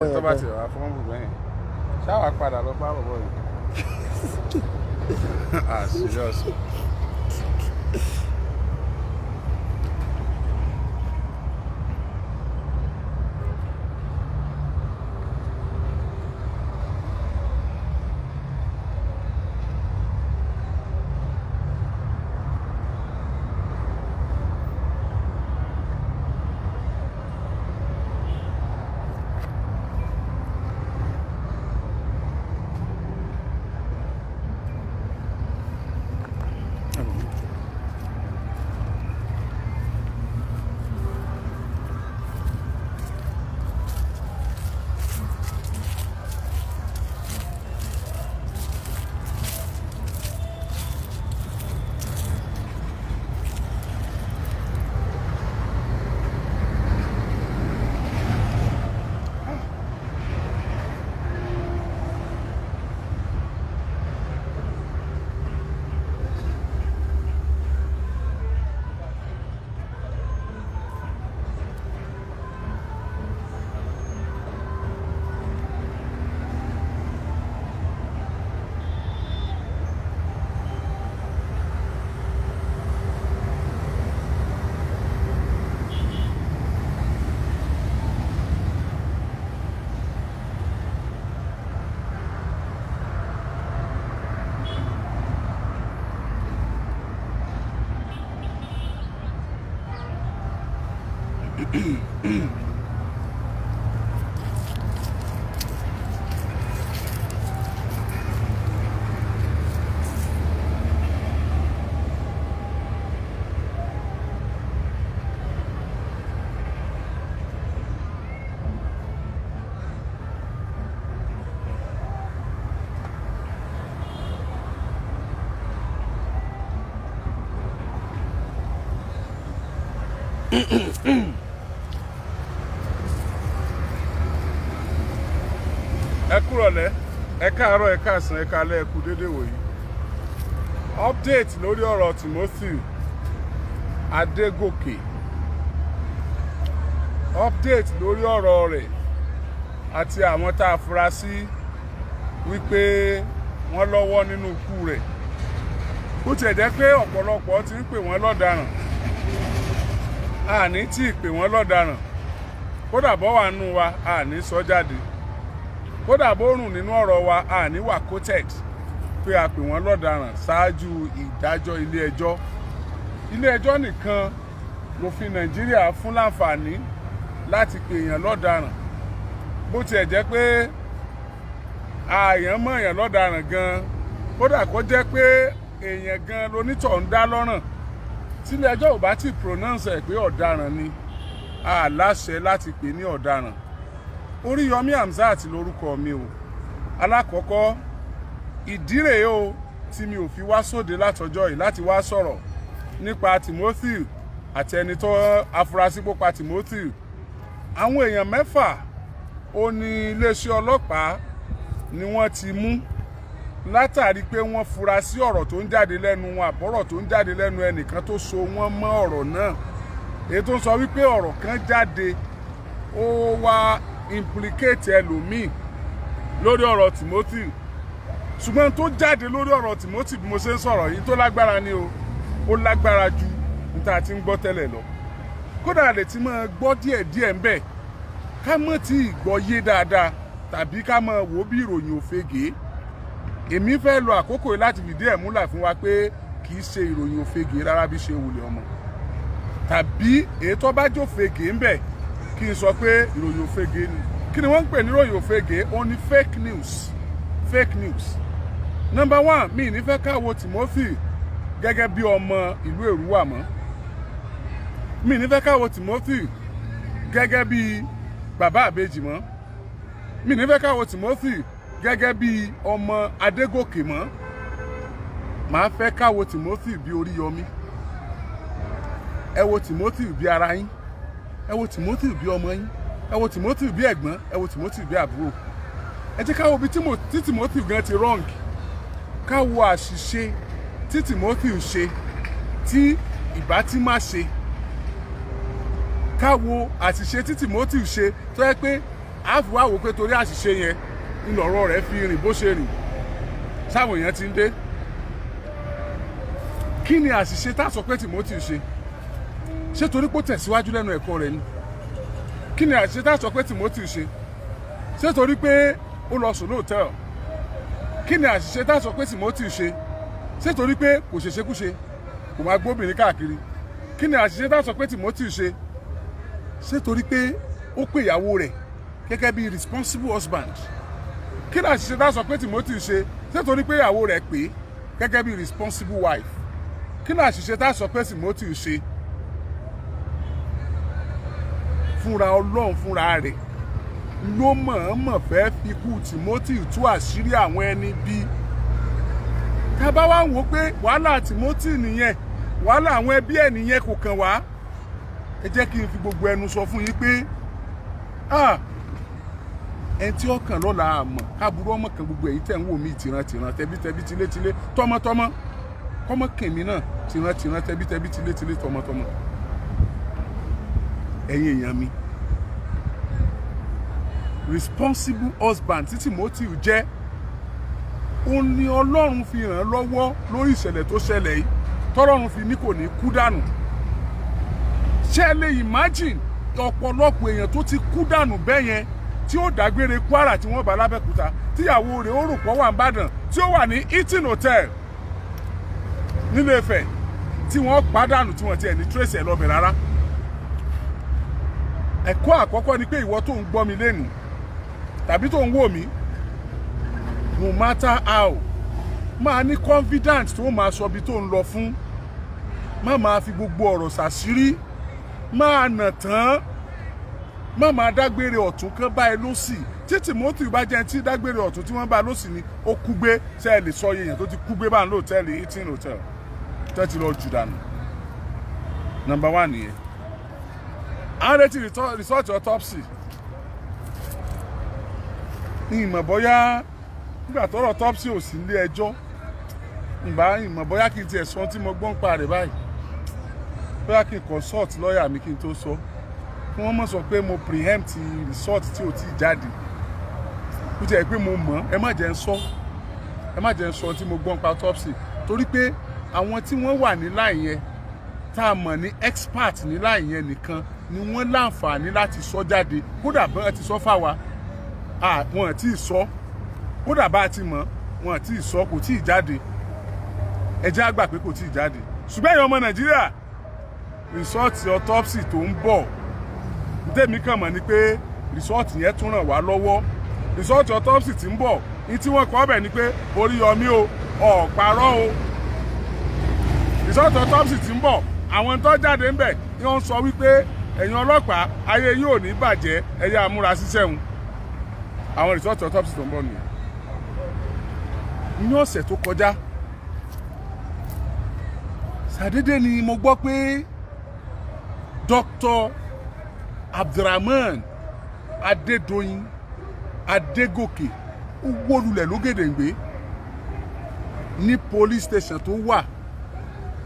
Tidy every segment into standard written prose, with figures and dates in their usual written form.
tó bá ti wà fún gbogbo yẹn ṣáwà padà lọ bá bọ̀bọ̀ yìí. Serious. Ẹ kúrọ̀lẹ́, ẹ káàárọ̀, ẹ káàsán, ẹ káalẹ́, ẹ kú dédé wòyí. Update lórí ọ̀rọ̀ Timothy Adégòkè. Update lórí ọ̀rọ̀ rẹ̀ àti àwọn tá a fura sí wípé wọ́n lọ́wọ́ nínú ikú rẹ̀. Bó tiẹ̀ jẹ́ pé ọ̀pọ̀lọpọ̀ ti ń pè wọ́n lọ́daràn. Àní tí ì pè wọ́n lọ́daràn. Kódà bọ́ wà nù wa, àní sọ jáde. Kódà bó rùn nínú ọ̀rọ̀ wa, àní wà quoted pé a pè wọ́n lọ́daràn ṣáájú ìdájọ́ ilé-ẹjọ́. Ilé-ẹjọ́ nìkan ló fi Nàìjíríà fún láǹfààní láti pè èèyàn lọ́daràn. Bó tiẹ̀ jẹ́ pé àyàn mọ̀ èèyàn lọ́daràn gan-an, kódà kó jẹ́ pé èèyàn gan-an lonítọ̀ ń dá lọ́rùn. Tí ilé-ẹjọ́ ò bá ti pronounce ẹ̀ pé ọ̀daràn ni, a láṣẹ láti pè ní ọ̀daràn. Oríyọmí Hamzat lórúkọ mi o. Alákọ̀ọ́kọ́, ìdí rèé o tí mi ò fi wá sóde látọjọ́ yìí láti wá sọ̀rọ̀ nípa Timothy àti ẹni tó afurasí pó pa Timothy. Àwọn èèyàn 6 ó ní iléeṣẹ́ ọlọ́pàá ni wọ́n ti mú látàrí pé wọ́n fura sí ọ̀rọ̀ tó ń jáde lẹ́nu wọn àbọ̀rọ̀ tó ń jáde lẹ́nu ẹnìkan tó so wọ́n mọ́ ọ̀rọ̀ náà. Èyí tó ń sọ wípé ọ̀rọ̀ kan jáde ó wá implicate ẹlòmíì lórí ọ̀rọ̀ Timothy. Ṣùgbọ́n tó jáde lórí ọ̀rọ̀ Timothy bí mo ṣe ń sọ̀rọ̀ yìí tó lágbára ni o. Ó lágbára ju níta tí ń gbọ́ tẹ́lẹ̀ lọ. Kódà lè ti máa gbọ́ díẹ̀díẹ̀ ń bẹ̀ ká mọ̀ tí ìgbọ́ yé dáadáa tàbí ká máa wò bí ìròyìn òfegè. Èmi fẹ́ lo àkókò yìí láti fìdí ẹ̀ múlẹ̀ fún wa pé kì í ṣe ìròyìn òfegè rárá bí ṣe wulẹ̀ ọmọ. Tàbí èyí tó bá jó fegè ń bẹ̀ kí n sọ pé ìròyìn òfegè ni. Kí ni wọ́n ń pè ní ìròyìn òfegè? Ó ní fake news. Fake news. Number 1, mi ní fẹ́ ká wo Timothy gẹ́gẹ́ bí ọmọ ìlú Èrúwà mọ́. Mi ní fẹ́ ká wo Timothy gẹ́gẹ́ bí bàbá àbèjì mọ́. Mi ní fẹ́ ká wo Timothy gẹ́gẹ́ bí ọmọ Adégòkè mọ́. Màá fẹ́ ká wo Timothy bí Oríyọmí. Ẹ wo Timothy bí ara yín. Ẹ wo Timothy bí ọmọ yín. Ẹ wo Timothy bí ẹ̀gbọ́n. Ẹ wo Timothy bí àbúrò. Ẹ jẹ́ ká wo bí tí Timothy gan ti wrong. Ká wo àṣìṣe tí Timothy ṣe tí ìbá tí má ṣe. Ká wo àṣìṣe tí Timothy ṣe tó yẹ pé a fi wá wò pé torí àṣìṣe yẹn ńlọrọ̀ rẹ̀ fi rìn bó ṣe rìn sáwọn èèyàn ti ń dé. Kí ni àṣìṣe tá a sọ pé Timothy ṣe? Ṣé torí pé ó tẹ̀síwájú lẹ́nu ẹ̀kọ́ rẹ̀ ni? Kí ni àṣìṣe tá a sọ pé Timothy ṣe? Ṣé torí pé ó lọ sùn lóòtẹ́ẹ̀lì? Kí ni àṣìṣe tá a sọ pé Timothy ṣe? Ṣé torí pé kò ṣeṣekúṣe, kò máa gbóbìnrin káàkiri? Kí ni àṣìṣe tá a sọ pé Timothy ṣe? Ṣé torí pé ó pè ìyàwó rẹ̀ gẹ́gẹ́ bí responsible husband? Kí ni àṣìṣe tá a sọ pé Timothy ṣe? Ṣé torí pé ìyàwó rẹ̀ pè gẹ́gẹ́ bí responsible wife? Kí ni àṣìṣe tá a sọ pé Timothy ṣe? Fúnra Ọlọ́run fúnra rẹ̀ ló mọ̀ọ́mọ̀ fẹ́ fi kú Timothy tú àṣírí àwọn ẹni bí. Tá bá wá wò pé wàhálà Timothy nìyẹn, wàhálà àwọn ẹbí ẹ̀ nìyẹn kò kàn wá. Ẹ jẹ́ kí n fi gbogbo ẹnu sọ fún yín pé ẹni tí ọkàn lọ́la àmọ́ káàbùrú ọmọ kan gbogbo èyí tẹ̀ ń wò mí tìrantìran tẹbítẹbí tilétilé tọmọtọmọ kọ́mọ kèmí náà tìrantìran tẹbítẹbí tilétilé tọmọtọmọ. Ẹ̀yin èèyàn mi, responsible husband tí Timothy jẹ́, ó ní Ọlọ́run fi ràn lọ́wọ́ lórí ìṣẹ̀lẹ̀ tó ṣẹlẹ̀ yìí tọ́lọ́run fi ní kò ní kú dànù. Ṣé ẹ lè imagine ọ̀pọ̀lọpọ̀ èèyàn tó ti kú dànù bẹ́ẹ̀ yẹn tí ó dágbére Kwara tí wọ́n bá l'Ábẹ́òkúta tíyàwó rẹ̀ ó rò pọ̀ wà n'Íbàdàn tí ó wà ní Hilton Hotel nílé Ifẹ̀ tí wọ́n pàdánù tí wọ́n ti ẹ̀ ní trace ẹ̀ lọ́bẹ̀ rárá. Ẹ̀kọ́ àkọ́kọ́ ni pé ìwọ tó ń gbọ́ mi lẹ́nu tàbí tó ń wò mí, no matter how, máa ní confidence tó máa sọ bí tó ń lọ fún, má máa fi gbogbo ọ̀rọ̀ ṣàṣírí, máa nà tán, má máa dágbére ọ̀tún kan bá ẹ lọ́sì. Tí Timothy bá jẹ́ tí dágbére ọ̀tún tí wọ́n bá lọ́sì ni ó kú gbé, ṣe é lè sọ iye èèyàn tó ti kú gbé bá ń lóòtẹ́ẹ̀lì Hilton Hotel tó ti lọ jù dànù. Number 1 nìyẹn. À ń retí result autopsy. Ní ìmọ̀ bóyá nígbà tọ́rọ̀ autopsy ò sí ilé ẹjọ́, ìmọ̀ bóyá kí n tiẹ̀ sọ tí mo gbọ́n pa rẹ̀ báyìí, bóyá kí n consult lọ́ọ̀yà mi kí n tó sọ, kí wọ́n mọ̀ sọ pé mo preempt result tí ò tí ì jáde. Ó jẹ́ pé mo mọ̀, ẹ má jẹ́ ń sọ tí mo gbọ́n pa autopsy, torí pé àwọn tí wọ́n wà ní láì yẹn tá a mọ̀ ní expert ní láì yẹn nìkan ni wọ́n láǹfààní láti sọ jáde. Kódà bá ti sọ fáwa, wọn tí ì sọ, kódà bá ti mọ̀ wọn tí ì sọ, kò tí ì jáde. Ẹ jẹ́ á gbà pé kò tí ì jáde. Ṣùgbọ́n ẹ̀yin ọmọ Nàìjíríà, result autopsy tó ń bọ̀, tèmi kàn mọ̀ ni pé result yẹn tún ràn wá lọ́wọ́. Result autopsy tí ń bọ̀, ní tí wọ́n kọ́ bẹ̀ ni pé Oríyọmí o, ọ̀pàrọ̀ o. Result autopsy tí ń bọ̀, àwọn tó jáde ń bẹ̀ ni wọ́n sọ wípé ẹ̀yin ọlọ́pàá ayé yóò ní bàjẹ́, ẹ yá múra síṣẹ́ wọn. Àwọn result autopsy tó ń bọ̀ nìyẹn. Ní ọ̀sẹ̀ tó kọjá, ṣàdédé ni mo gbọ́ pé Dr. Abdulrahman Adédoyin Adégòkè ó wó lulẹ̀ lógèdèǹgbé ní police station tó wà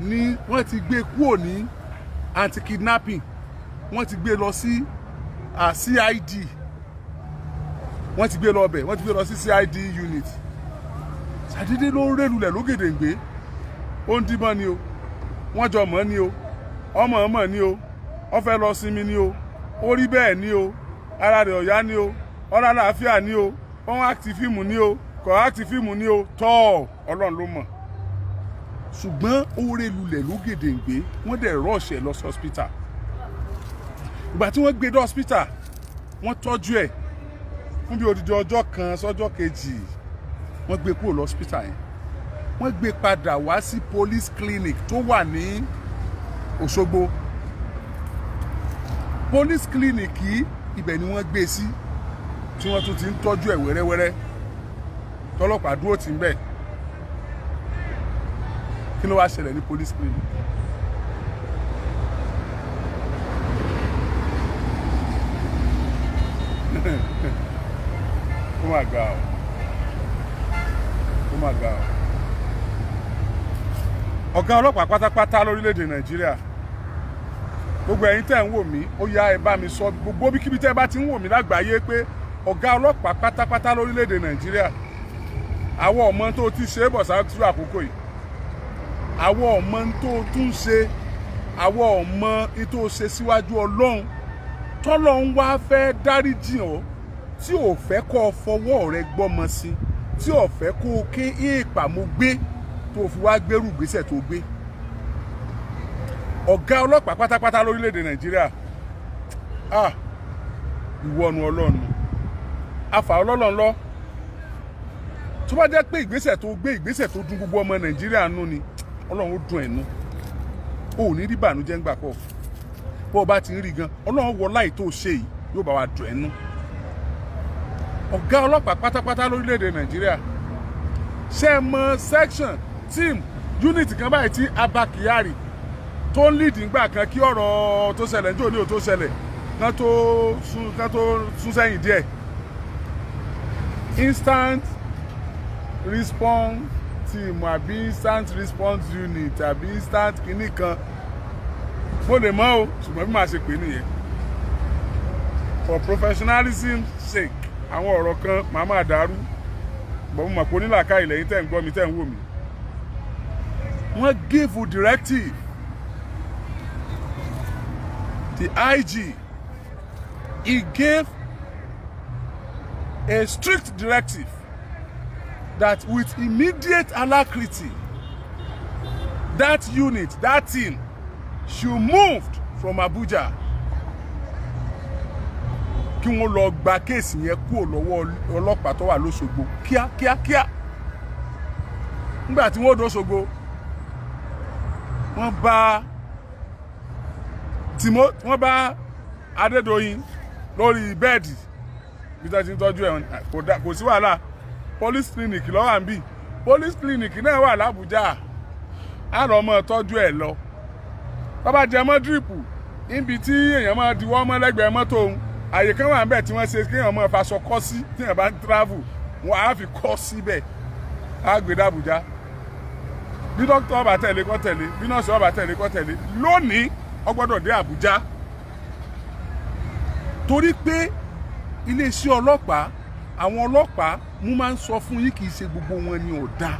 ní, wọ́n ti gbé kúrò ní anti-kidnapping, wọ́n ti gbé lọ sí CID, wọ́n ti gbé lọ bẹ̀, wọ́n ti gbé lọ sí CID unit. Ṣàdédé ló ń rélulẹ̀ lógèdèǹgbé, ó ń dímọ́ ni o, wọ́n jọ mọ́ ni o, ọmọ ni o, ó fẹ́ lọ sinmi ni o, ó rí bẹ́ẹ̀ ni o, ara rẹ̀ ọ̀yá ni o, ọ̀rọ̀ àlàáfíà ni o, ó ń act fíìmù ni o, kò act fíìmù ni o, tọ́ Ọlọ́run ló mọ̀. Ṣùgbọ́n ó rélulẹ̀ lógèdèǹgbé, wọ́n dẹ̀ rush ẹ̀ lọ sí hospital. Ìgbà tí wọ́n gbé dé hospital, wọ́n tọ́jú ẹ̀ fún bí odidi ọjọ́ kan sọ́jọ́ kejì, wọ́n gbé kúrò lọ hospital yẹn, wọ́n gbé padà wá sí police clinic tó wà ní Òṣogbo. Police clinic yìí, ibẹ̀ ni wọ́n gbé sí tí wọ́n tún ti ń tọ́jú ẹ̀ wẹ́rẹ́wẹ́rẹ́, tọ́lọ́pàá dúró tì ń bẹ̀. Kí ló wá ṣẹlẹ̀ ní police clinic? Oh my God. Oh my God. Ọ̀gá ọlọ́pàá pátápátá lórílẹ̀‐èdè Nàìjíríà, gbogbo ẹ̀yin tẹ́ ń wò mí, ó yá ẹ bá mi sọ gbogbo bíkíbi tẹ́ bá ti ń wò mí lágbàáyé pé ọ̀gá ọlọ́pàá pátápátá lórílẹ̀‐èdè Nàìjíríà àwọn ọmọ tó ti ṣe bọ̀ sáájú àkókò yìí àwọn ọmọ tó tún ṣe àwọn ọmọ tó ṣe síwájú Ọlọ́run tọ́lọ́run wá fẹ́ dáríjì ọ́ tí ò fẹ́ kó fọwọ́ rẹ gbọ́mọ sí tí ò fẹ́ kó ké èèpàmọ́ gbé tó fi wá gbérù gbèsè tó gbé ọ̀gá ọlọ́pàá pátápátá lórílẹ̀‐èdè Nàìjíríà ìwọ́nu Ọlọ́run afa Ọlọ́run lọ tó bá jẹ́ pé ìgbésẹ̀ tó gbé ìgbésẹ̀ tó dùn gbogbo ọmọ Nàìjíríà nú ni Ọlọ́run ó dùn ẹ̀nu ó ní rí bànújẹ́ ńgbà pọ̀ bó o bá ti ń rí gan Ọlọ́run wọ láì tó ṣe yìí yóò bá wa dùn ẹ̀nu ọ̀gá ọlọ́pàá pátápátá lórílẹ̀‐èdè Nàìjíríà ṣe é mọ section team unit kan báyìí tí Abba Kyari tó ń lead ńgbà kan kí ọ̀rọ̀ tó ṣẹlẹ̀ ní òní ò tó ṣẹlẹ̀ kan tó sún sẹ́yìn díẹ̀ instant response team àbí instant response unit àbí instant kìíní kan mo lè mọ̀ o ṣùgbọ́n bí màá ṣe pè nìyẹn for professionalism sake àwọn ọ̀rọ̀ kan màá máa dàrú bọ̀ mo mọ̀ pé onílàkà ilẹ̀ yìí tẹ̀ ń gbọ́ mi tẹ̀ ń wò mí wọ́n give a directive the IG he gave a strict directive that with immediate alacrity that unit, that team should move from Abuja kí wọ́n lọ gba kéèsì yẹn kúrò lọ́wọ́ ọlọ́pàá tó wà lóṣogbo kíákíá nígbà tí wọ́n dóṣogbo wọ́n bá Adédoyin lórí bẹ́ẹ̀dì bí tó ti ń tọ́jú ẹ̀ kò sí wàhálà police clinic ló wà níbí police clinic náà wà l'Abuja á lọ mọ́ tọ́jú ẹ̀ lọ bàbá jẹ mọ́ dírípù níbi tí èèyàn máa diwọ́ mọ́ lẹ́gbẹ̀ẹ́ mọ́tò òun àyè kan wà níbẹ̀ tí wọ́n ṣe kí èèyàn máa faṣọ kọ́ sí tí èèyàn bá ń travel wọn á fi kọ́ síbẹ̀ á gbé d'Abuja bí dókítà ọba tẹ̀lé kó tẹ̀lé bí nọ́ọ̀sì ọba tẹ̀lé kó tẹ̀lé lónìí ó gbọ́dọ̀ dé Abuja torí pé iléeṣẹ́ ọlọ́pàá àwọn ọlọ́pàá mú máa ń sọ fún yín kì í ṣe gbogbo wọn ni ò dáa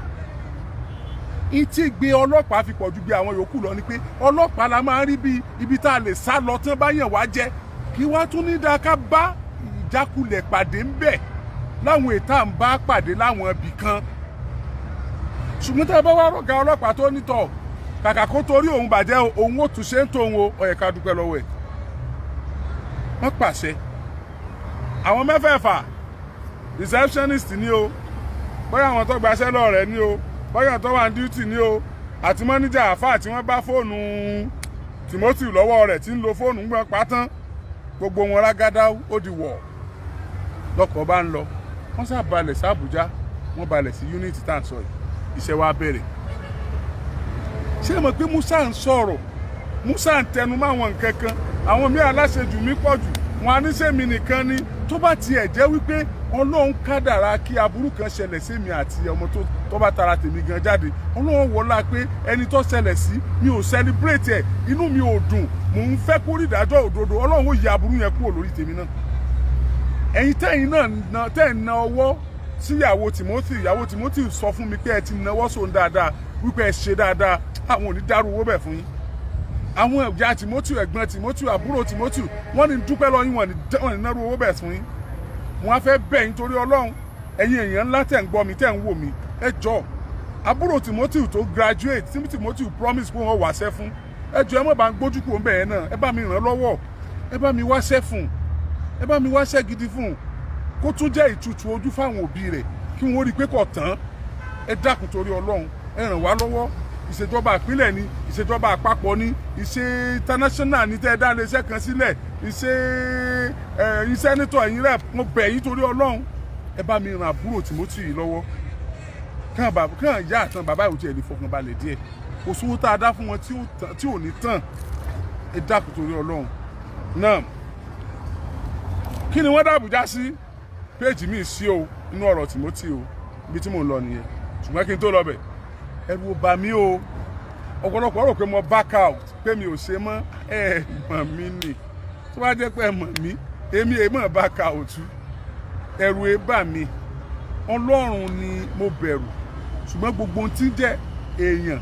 ìtì gbé ọlọ́pàá fi pọ̀jù gbé àwọn yòókù lọ ni pé ọlọ́pàá la máa ń rí bí ibi tá a lè sá lọ tí wọ́n bá yàn wá jẹ́ kí wọ́n tún ní dáa ká bá ìjákulẹ̀ pàdé ń bẹ̀ láwọn ètà ń bá pàdé láwọn ibì kan ṣùgbọ́n tá a bá wá rọ̀gá ọlọ́pàá tó nítọ̀ kàkà kó torí òun bàjẹ́ òun ó tún ṣe ń tóun o ó yẹ ká dúpẹ́ lọ́wọ́ ẹ̀ wọ́n pàṣẹ àwọn mẹ́fẹ̀ẹ̀fà receptionist ni o bóyá àwọn tó gbaṣẹ́ lọ rẹ̀ ni o bóyá tó wà ní duty ni o àti mọ́níjà àfáà tí wọ́n bá fóònù Timothy lọ́wọ́ rẹ̀ tí ń lo fóònù gbọ́n pátán gbogbo wọn rágádá ó di wọ̀ lọ́kọ̀ bá ń lọ wọ́n sá balẹ̀ sí Àbújá wọ́n balẹ̀ sí unit tá à ń sọ yìí iṣẹ́ wa bẹ̀rẹ̀ ṣé mọ̀ pé Musa ń sọ̀rọ̀ Musa ń tẹnu mọ́ àwọn nǹkan kan àwọn míì aláṣejù mi pọ̀ jù wọn aníṣẹ́mi nìkan ni tó bá tiẹ̀ jẹ́ wípé Ọlọ́run kádàrá kí aburú kan ṣẹlẹ̀ sí mi àti ọmọ tó bá tara tèmi gan jáde Ọlọ́run wọlá pé ẹni tó ṣẹlẹ̀ sí mi ò celebrate ẹ̀ inú mi ò dùn mò ń fẹ́ kó rí ìdájọ́ òdodo Ọlọ́run ó yí aburú yẹn kúrò lórí tèmi náà ẹ̀yin tẹ́yìn náà tẹ́ ń na ọwọ́ sí ìyàwó Timothy sọ fún mi pé ẹ ti nawọ́ sóun dáadáa wípé ẹ ṣe dáadáa àwọn ò ní dárú owó bẹ̀ fún yín àwọn ìyá Timothy ẹ̀gbọ́n Timothy àbúrò Timothy wọ́n ní dúpẹ́ lọ́yìn wọ́n ní nárú owó bẹ̀ fún yín wọ́n á fẹ́ bẹ̀ yín torí Ọlọ́run ẹ̀yin èèyàn ńlá tẹ̀ ń gbọ́ mi tẹ̀ ń wò mí ẹ jọ̀ọ́ àbúrò Timothy tó graduate tí Timothy promise pé wọ́n wáṣẹ́ fún ẹ jọ̀ọ́ ẹ má bá ń gbójú kúrò ńbẹ̀ yẹn náà ẹ bá mi ràn lọ́wọ́ ẹ bá mi wáṣẹ́ fún ẹ bá mi wáṣẹ́ gidi fún kó tún jẹ́ ìtutù ojú fáwọn òbí rẹ̀ kí wọ́n rí i pé kò tán ẹ dákun torí Ọlọ́run ẹ ràn wá lọ́wọ́ ìṣèjọba ìpínlẹ̀ ni ìṣèjọba àpapọ̀ ni ìṣe international ní tẹ́ ẹ dá iléeṣẹ́ kan sílẹ̀ ìṣe ẹ̀yin sẹ́nitọ̀ ẹ̀yin rẹ̀ mo bẹ̀ yín torí Ọlọ́run ẹ bá mi ràn àbúrò Timothy yìí lọ́wọ́ kàn yá àtàn bàbá ìwòtí ẹ̀ lè fọkàn balẹ̀ díẹ̀ kò sówó tá a dá fún wọn tí ò ní tàn ẹ dákun torí Ọlọ́run náà kí ni wọ́n dá Àbújá sí péèjì mi sí o inú ọ̀rọ̀ Timothy o ibi tí mò ń lọ nìyẹn ṣùgbọ́n kí n tó lọ bẹ̀ ẹ̀rù ò bà mí o ọ̀pọ̀lọpọ̀ rò pé mo back out pé mi ò ṣe mọ́ ẹ mọ̀ mí nì tó bá jẹ́ pé ẹ mọ̀ mí èmi èèmọ̀ back out ẹ̀rù ẹ bà mí Ọlọ́run ni mo bẹ̀rù ṣùgbọ́n gbogbo ohun tí jẹ́ èèyàn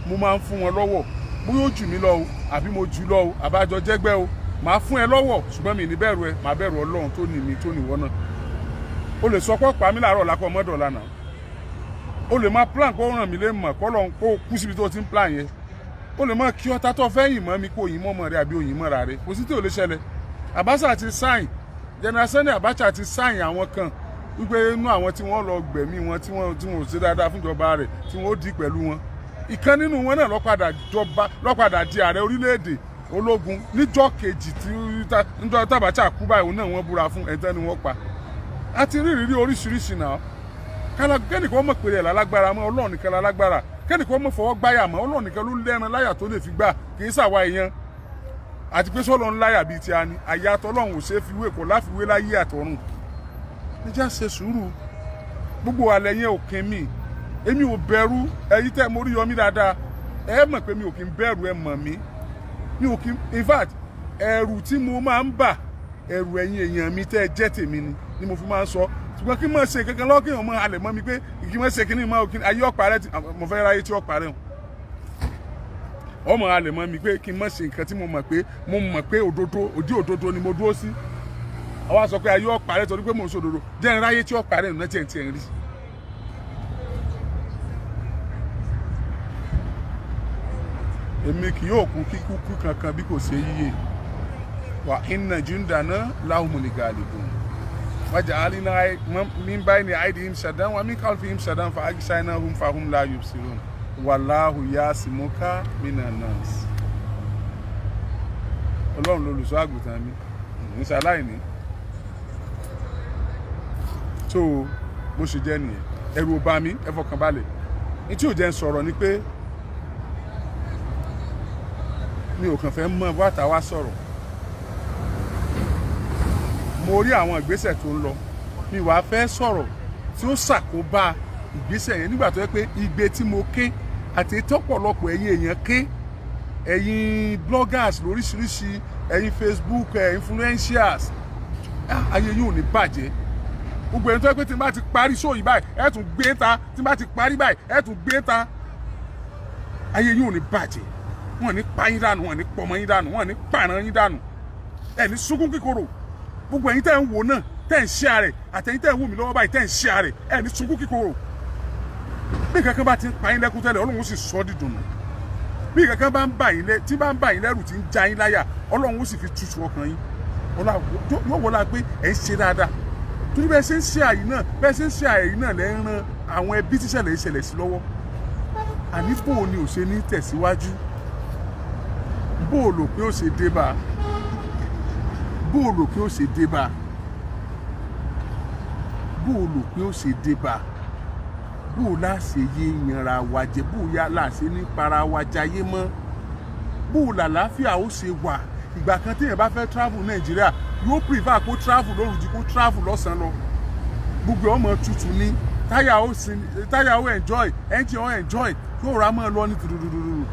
mo máa ń fún wọn lọ́wọ́ bóyá ó jù mí lọ o àbí mo jù lọ o àbájọ jẹ́gbẹ́ o màá fún ẹ lọ́wọ́ ṣùgbọ́n mi ní bẹ̀rù ẹ màá bẹ̀rù Ọlọ́run tó ní mi tó ní wọ́n náà o lè sọ pé pa mí láàárọ̀ lákọ̀ mọ́dọ̀ lánàá o lè máa plan kó ràn mí lé mọ̀ kó lọ́n kó kú síbi tó ti ń plan yẹn o lè máa kí ọta tó fẹ́ yìn mọ́ mi kó yìn mọ́ ọmọ rẹ àbí òyìn mọ́ra rẹ kò sí tí ò lè ṣẹlẹ̀ Abacha ti sáìn General Sani Abacha ti sáìn àwọn kan wípé inú àwọn tí wọ́n lọ gbẹ̀mí wọn tí wọ́n ò ṣe dáadáa fún ìjọba rẹ̀ tí wọ́n ó di pẹ̀lú wọn ìkan nínú wọn náà lọ́padà di ààrẹ orílẹ̀-èdè ológun níjọ́ kejì tí Abacha kú báyìí náà wọ́n búra fún ẹ̀tẹ́ ni wọ́n pa a ti rí ìrírí oríṣiríṣi náà kẹ́nìkan mọ̀ pé ẹ̀ lálágbára mọ́ Ọlọ́run nìkan lálágbára kẹ́nìkan mọ̀ fọwọ́ gbáyà mọ́ Ọlọ́run nìkan ló lẹ́ran láyà tó lè fi gbà kì í ṣàwa èèyàn àti pé sọ́lọ́ ńláyà bíi ti a ni àyà tọ́lọ́run ò ṣe é fiwé kò láfiwé láyé àtọ̀run níjà ṣe sùúrù gbogbo alẹ́ yẹn òkè mi èmi ò bẹ̀rù ẹ̀yin tẹ́ mo rí yọmí dáadáa ẹ mọ̀ pé mi ò kí ń bẹ̀rù ẹ mọ̀ mí mi ò kí in fact ẹ̀rù tí mo máa ń bà ẹ̀rù ẹ̀yin èèyàn mi tẹ́ ẹ jẹ́ tèmi ni mo fi máa ń sọ ṣùgbọ́n kí n máa ṣe kankan lọ́kàn ọmọ alẹ̀ mọ́ mi pé kí n máa ṣe kíní máa ayé ọ̀pá rẹ mo fẹ́ ráyé tí ọ̀pá rẹ ọmọ alẹ̀ mọ́ mi pé kí n máa ṣe nǹkan tí mo mọ̀ pé òdodo ni mo dúró sí àwa sọ pé ayé ọ̀pá rẹ torí pé mo ń sòdodo jẹ́ n ráyé tí ọ̀pá rẹ nù náà tiẹ̀ ń rí. èmi kì yóò kú kíkú kankan bí kò ṣe yíyẹ wà inna jundana lahumul ghalibun waja'alna min bayni aydihim saddan wa min khalfihim saddan fa aghshaynahum fahum la yubsirun wallahu yasimuka minan nas. Ọlọ́run lolùṣọ́ àgùntàn mi ní ṣaláìní tó bó ṣe jẹ́ nìyẹn ẹ̀rù ò bà mí ẹ fọkàn balẹ̀ ní tí ò jẹ́ ń sọ̀rọ̀ ni pé mi ò kàn fẹ́ mọ bàtà wá sọ̀rọ̀ mo rí àwọn ìgbésẹ̀ tó ń lọ mi wàá fẹ́ sọ̀rọ̀ tí ó ṣàkóbá ìgbésẹ̀ yẹn nígbà tó yẹ pé igbe tí mo ké àti tọ́pọ̀lọpọ̀ ẹ̀yin èèyàn ké ẹ̀yin bloggers lóríṣiríṣi ẹ̀yin Facebook influencers ayé yóò ní bàjẹ́ gbogbo ẹni tó yẹ pé tí n bá ti parí sóyìn báyìí ẹ tún gbé ta tí n bá ti parí báyìí ẹ tún gbé ta ayé yóò ní bàjẹ́ wọn ní pa yín dànù wọn ní pọmọ yín dànù wọn ní pààrọ̀ yín dànù ẹ ní sunkún kíkorò gbogbo ẹ̀yin tẹ́ ń wò náà tẹ́ ń share rẹ̀ àtẹ̀yin tẹ́ ń wò mí lọ́wọ́ báyìí tẹ́ ń share rẹ̀ ẹ ní sunkún kíkorò bí kankan bá ti ń pa yín lẹ́kún tẹ́lẹ̀ Ọlọ́run sì sọ dídùnnú bí kankan bá ń bà yín tí bá ń bà yín lẹ́rù tí ń já yín láyà Ọlọ́run sì fi tutù ọkàn yín yóò wọlá pé ẹ ń ṣe dáadáa torí bẹ́ẹ̀ ṣe ń share yìí náà bẹ́ẹ̀ ṣe ń share yìí náà lẹ́ ń ran àwọn ẹbí tíṣẹ̀lẹ̀ ìṣẹ̀lẹ̀ sí lọ́wọ́ àní bò ni ò ṣe ní tẹ̀síwájú bóòlù pé ó ṣe débà bóòlù pé ó ṣe débà bóòlù pé ó ṣe débà bóòlù láṣẹ yé yanra wa jẹ bóòlù láṣẹ ní para wa jayé mọ́ bóòlù àlàáfíà ó ṣe wà ìgbà kan téèyàn bá fẹ́ travel Nàìjíríà yóò prefer kó travel lóru ju kó travel lọ́sàn-án lọ gbogbo ọmọ tutù ní táyà ó enjoy engine ó enjoy yóò rà mọ́ lọ ní dùdùdùdù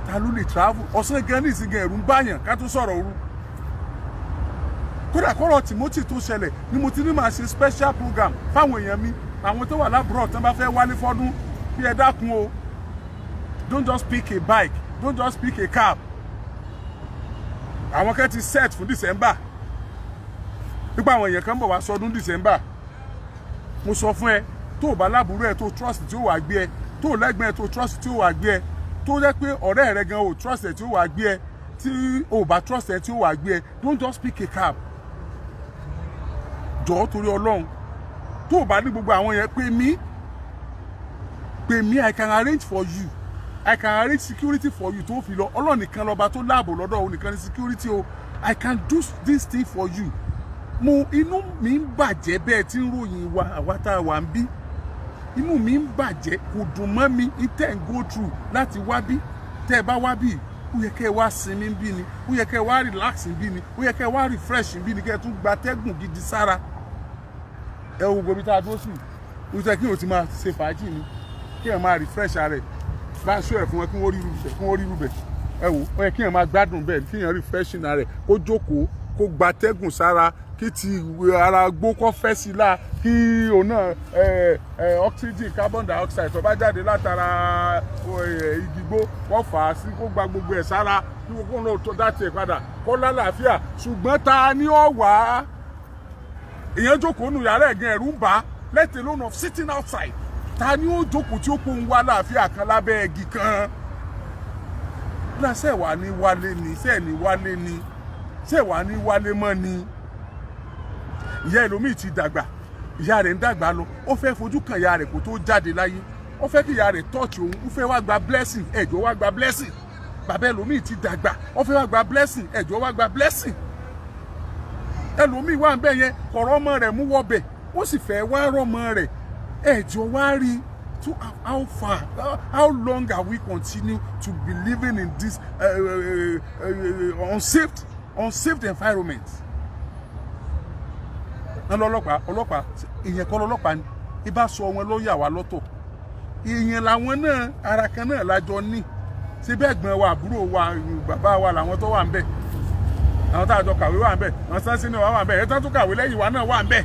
ta ló lè travel ọ̀sán gan ní ìsìnkú ẹ̀rù ń báyàn ká tó sọ̀rọ̀ òru kódà kọ́rọ̀ Timothy tó ṣẹlẹ̀ ni mo ti ní máa ṣe special program fáwọn èèyàn mi àwọn tó wà lábúrò tán bá fẹ́ wálé fọ́dún bí ẹ dákun o don't just pick a bike don't just pick a cab àwọn kan ti set fún December nípa àwọn èèyàn kan bọ̀ wá sọdún December mo sọ fún ẹ tó o bá lábúrò ẹ tó trust tí ó wà gbé ẹ tó o lẹ́gbẹ̀ẹ́ ẹ tó trust tí ó wà gbé ẹ tó jẹ́ pé ọ̀rẹ́ rẹ gan o trust ẹ tí ó wà gbé ẹ tí o bá trust ẹ tí ó wà gbé ẹ don't just pick a cab jọ̀ọ́ torí Ọlọ́run tó o bá ní gbogbo àwọn yẹn pè mí I can arrange for you I can arrange security for you tó fi lọ Ọlọ́run nìkan lọ́ba tó láàbò lọ́dọ̀ òun nìkan ní security o I can do this thing for you mo inú mi ń bàjẹ́ bẹ́ẹ̀ tí ń ròyìn wa àwa tá a wà ń bí inú mi ń bàjẹ́ kò dùn mọ́ mi tẹ́ ń go through láti wá bí tẹ́ ẹ bá wá bí ó yẹ kẹ́ ẹ wá sinmi bí ni ó yẹ kẹ́ ẹ wá relax bí ni ó yẹ kẹ́ ẹ wá refresh bí ni kẹ́ ẹ tún gba tẹ́gùn gidi sára ẹ wo gbogbo tá a dúró sí ó yẹ kí o ti máa ṣe fàájì ni kí ẹ máa refresh ara ẹ bá ń ṣó ẹ fún wọn kí wọ́n rí rúbẹ̀ ẹ wo ó yẹ kí ẹ máa gbádùn bẹ́ẹ̀ kí ẹ refresh ara ẹ kó jókòó kó gbatẹ́gùn sára kí ti ara gbó kó fẹ́ sí la kí òun náà oxygen carbon dioxide tó bá jáde látara igi gbó kó fà á sí kó gba gbogbo ẹ̀ sára kí gbogbo náà tó dá tiẹ̀ padà kó lálàáfíà ṣùgbọ́n ta ni ó wà èèyàn jókòó nù yàrá ẹ̀gán ẹ̀rù ń bà let alone of sitting outside ta ni ó jókòó tí ó kó ń wá láàfíà kan lábẹ́ igi kan ṣé wà ní wálé ni ṣé ní wálé ni ṣé wà ní wálé mọ́ ni ìyá ẹlòmíì ti dàgbà ìyá rẹ̀ ń dàgbà lọ ó fẹ́ fojú kan ìyá rẹ̀ kó tó jáde láyé ó fẹ́ kí ìyá rẹ̀ touch òun ó fẹ́ wá gba blessing ẹ̀jọ̀ wá gba blessing bàbá ẹlòmíì ti dàgbà ó fẹ́ wá gba blessing ẹ̀jọ̀ wá gba blessing ẹlòmíì wà ń bẹ̀ yẹn kọ̀rọ̀ ọmọ rẹ̀ mú wọbẹ̀ ó sì fẹ́ wá rọ́mọ rẹ̀ ẹ̀jọ̀ wá rí to how far how long are we continue to be living in this unsafe environment. ọlọ́pàá ìyẹn kọ́ lọ́lọ́pàá ni ibà sọ wọn ló yà wá lọ́tọ̀ ìyẹn làwọn náà ara kan náà lájọ ní ṣe bẹ́ẹ̀ gbọ́n wa àbúrò wa bàbá wa làwọn tó wà ń bẹ̀ àwọn tá a jọ kàwé wà ń bẹ̀ àwọn sáńsì náà wà ń bẹ̀ ẹ̀tọ́ tó kàwé lẹ́yìn wa náà wà ń bẹ̀.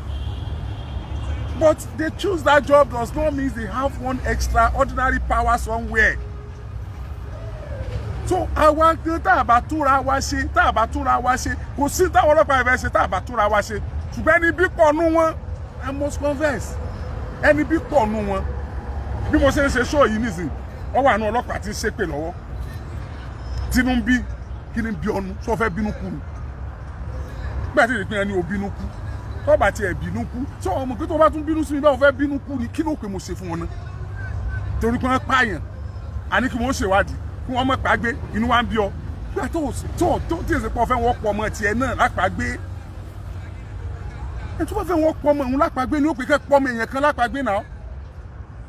But they choose that job does not mean they have one extraordinary power somewhere. So àwa gan tá a bá túra wa ṣe kò sí táwọn ọlọ́pàá ẹ̀fẹ́ ṣe tá a bá túra wa ṣe ṣùgbọ́n ẹni bí pọ̀ nú wọn I must confess ẹni bí pọ̀ nú wọn bí mo ṣe ń ṣe show yìí nísìnyí wọ́n wà ní ọlọ́pàá tí ń ṣépè lọ́wọ́ tínú ń bí kí ni bí ọnu tó fẹ́ bínú kú ni nígbà tí ìrìnkú yẹn ní o bínú kú tó bá tiẹ̀ bínú kú tí ọmọ pé tó bá tún bínú sí mi báwo fẹ́ bínú kú ni kí ló pé mo ṣe fún wọn náà torí pé wọ́n pààyàn àní kí wọ́n ṣèwádìí kí wọ́n mọ̀ pàgbé inú wa ń bí ọ nígbà tó tí èsì pọ̀ fẹ́ wọ́n pọ̀ ọmọ tiẹ̀ náà lápàgbé ẹ̀ tó bá fẹ́ wọ́n pọ̀ ọmọ òun lápàgbé ni ó pè kẹ́ pọ̀ ọmọ èèyàn kan lápàgbé náà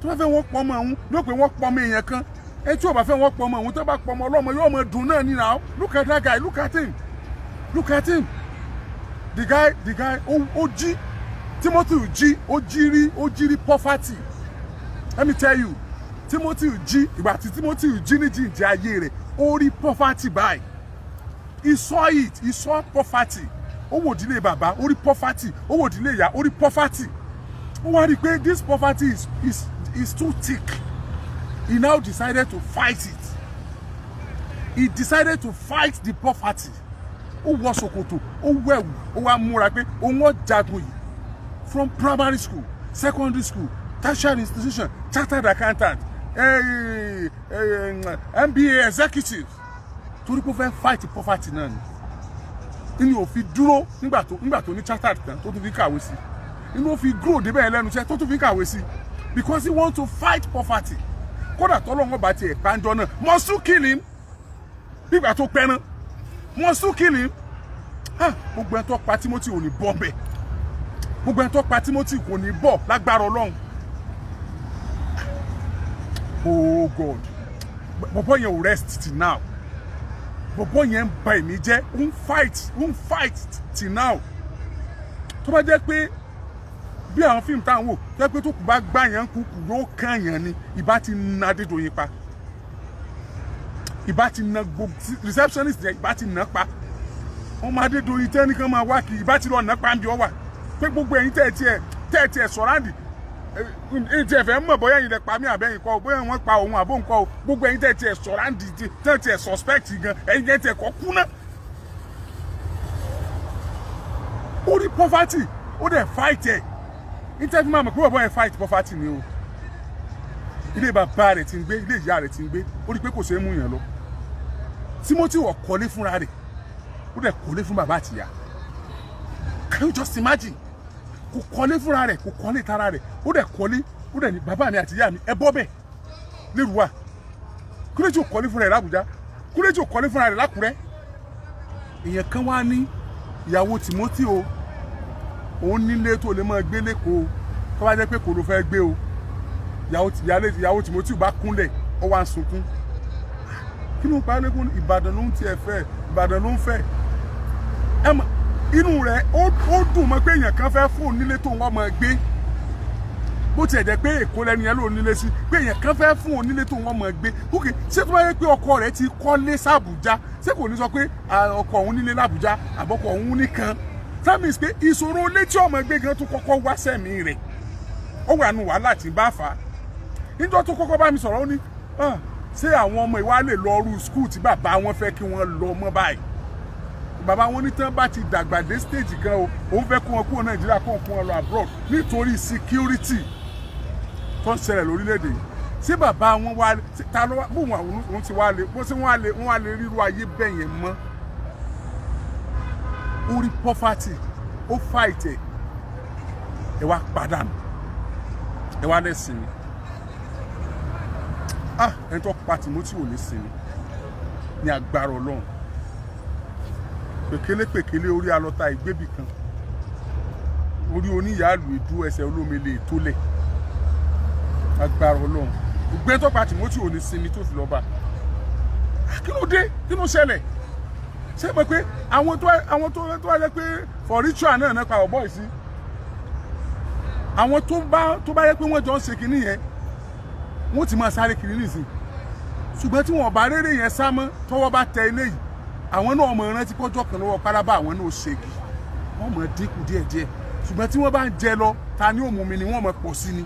tó bá fẹ́ wọ́n pọ̀ ọmọ òun ni ó pè wọ́n pọ̀ ọmọ èèyàn kan ẹ̀ tí ò bá fẹ́ wọ́n pọ̀ ọmọ òun tó bá pọ̀ ọmọ ọlọ́mọ yóò mọ dùn náà ní náà look at that guy look at him the guy ó jí Timothy ó jí rí poverty let me tell you Timothy jí ìgbà tí Timothy jí ní jíǹde ayé rẹ̀ ó rí poverty báyìí he saw poverty ó wò dílé bàbá ó rí poverty ó wò dílé ìyá ó rí poverty ó wá rí pé this poverty is too thick he now decided to fight it he decided to fight the poverty ó wọ ṣòkòtò ó wẹ̀wù ó wá múra pé òun ó jagun yìí from primary school secondary school tertiary institution chartered accountant MBA executive torí pé ó fẹ́ fight poverty náà ni inú ò fi dúró nígbà tó ní chartered kan tó tún fi kàwé sí inú ò fi grow débẹ̀ yẹn lẹ́nu iṣẹ́ tó tún fi kàwé sí because he want to fight poverty kódà tọ́lọ́wọ́n bá tiẹ̀ pàǹjọ náà must still kill him nígbà tó pẹ́ náà must still kill him gbogbo ẹni tó pa Timothy ò ní bọ́ bẹ́ẹ̀ gbogbo ẹni tó pa Timothy kò ní bọ̀ lágbára Ọlọ́run oh God bọ̀bọ̀ yẹn ò rest till now bọ̀bọ̀ yẹn ń ba èmi jẹ́ ń fight till now tó bá jẹ́ pé bí àwọn fíìmù táwọn wò tó jẹ́ pé tó kù bá gbá yẹn kú yóò kàn yẹn ni ìbá ti na Adédoyin pa ìbá ti na gbogbo receptionist yẹn ìbá ti na pa ọmọ Adédoyin tẹ́ nìkan máa wá kí ìbá ti lọ na pa ń bí ọ wà pé gbogbo ẹ̀yin tẹ́ ẹ̀ sọ̀ráǹdì tí ẹ fẹ́ mọ̀ bóyá ẹ̀yin lẹ pa mí àbẹ́yìn kọ́ bóyá wọ́n pa òun àbó nǹkan o gbogbo ẹ̀yin tẹ́ ẹ̀ sọ̀ráǹdì tẹ́ ẹ̀ suspect gan ẹ̀yin tẹ́ ẹ̀ kọ́ kú náà. ó rí poverty ó dẹ̀ fight ẹ̀ nítorí máa mọ̀ pé bàbá yẹn fight poverty ni o ilé bàbá rẹ̀ ti ń gbé ilé ìyá rẹ̀ ti ń gbé ó rí pé kò ṣeé mú yàn lọ Timothy wọ̀ kọ́lé fúnra rẹ̀ ó dẹ̀ kọ́lé fún bàbá àtìyá can you just imagine kò kọ́lé fúnra rẹ̀ kò kọ́lé tara rẹ̀ ó dẹ̀ kọ́lé ó dẹ̀ ní bàbá mi àtìyá mi ẹ bọ́ bẹ́ẹ̀ lérúwà kúrẹ́jì ò kọ́lé fúnra rẹ̀ l'Àbújá kúrẹ́jì ò kọ́lé fúnra rẹ̀ l'Àkúrẹ́ èèyàn kan wá ní ìyàwó Timothy o òun nílé tó lè máa gbé lẹ́kọ̀ọ́ tó bá jẹ́ pé kò ló fẹ́ gbé o ìyàwó Timothy bá kúnlẹ̀ ó wá ń sunkún kí ló ń parí lẹ́kùn Ìbàdàn ló ń tiẹ̀ fẹ́ Ìbàdàn ló ń fẹ́ ẹ mọ̀ inú rẹ̀ ó dùn mọ́ pé èèyàn kan fẹ́ fóun nílé tó wọ́n máa gbé bó tiẹ̀ jẹ́ pé Èkó lẹ́ni yẹn ló nílé sí pé èèyàn kan fẹ́ fún onílé tó wọ́n mọ̀ gbé ok ṣé tó bá yẹ pé ọkọ rẹ̀ ti kọ́lé sàbújá ṣé kò ní sọ pé ọkọ òun nílé làbújá àbọ̀kọ òun nìkan that means pé ìṣòro létí ọmọ gbé gan tó kọ́kọ́ wá sẹ́mi rẹ̀ ó wà nù wàhálà tí bá fà á níjọ́ tó kọ́kọ́ bá mi sọ̀rọ̀ ó ní ṣé àwọn ọmọ ìwà lè lọ rú skul tí bàbá wọn fẹ́ kí wọ́n lọ mọ́ báyìí bàbá wọn ní tán bá ti dàgbà dé stage kan o òun fẹ́ kó wọn kúrò Nàìjíríà kó wọn lọ abroad nítorí security tó ń ṣẹlẹ̀ lórílẹ̀‐èdè yìí ṣé bàbá wọn wá ta ló wá bó wọn ti wá lè bó ṣe wọn wá lè ríru ayé bẹ́ẹ̀ yẹn mọ́ orí poverty ó fight ẹ wá pàdánù ẹ wá lẹ́sìn mi ẹni tó pa Timothy ò ní sinmi ní agbára Ọlọ́run pèkélé orí alọ́ta ìgbébì kan orí oníyàálù ìdú ẹsẹ̀ olómele ìtólẹ̀ agbára Ọlọ́run ìgbẹ́ tó pa Timothy ò ní sinmi tó fi lọ bá kí ló dé kí ló ṣẹlẹ̀ ṣé mọ̀ pé àwọn tó wáyé pé for ritual náà pa ọ̀bọ̀ yìí sí àwọn tó bá yẹ pé wọ́n jọ ń ṣe kinní yẹn wọ́n ti máa sáré kiri nísìn ṣùgbọ́n tí wọ́n bá rere yẹn sá mọ́ tọ́wọ́ bá tẹ ilé yìí àwọn náà mọ̀ rántí kọjọ́ kan lọ́wọ́ pálábá àwọn náà ṣègi wọ́n mọ̀ dínkù díẹ̀díẹ̀ ṣùgbọ́n tí wọ́n bá ń jẹ lọ ta ni ó mú mi ni wọ́n mọ̀ pọ̀ sí ni.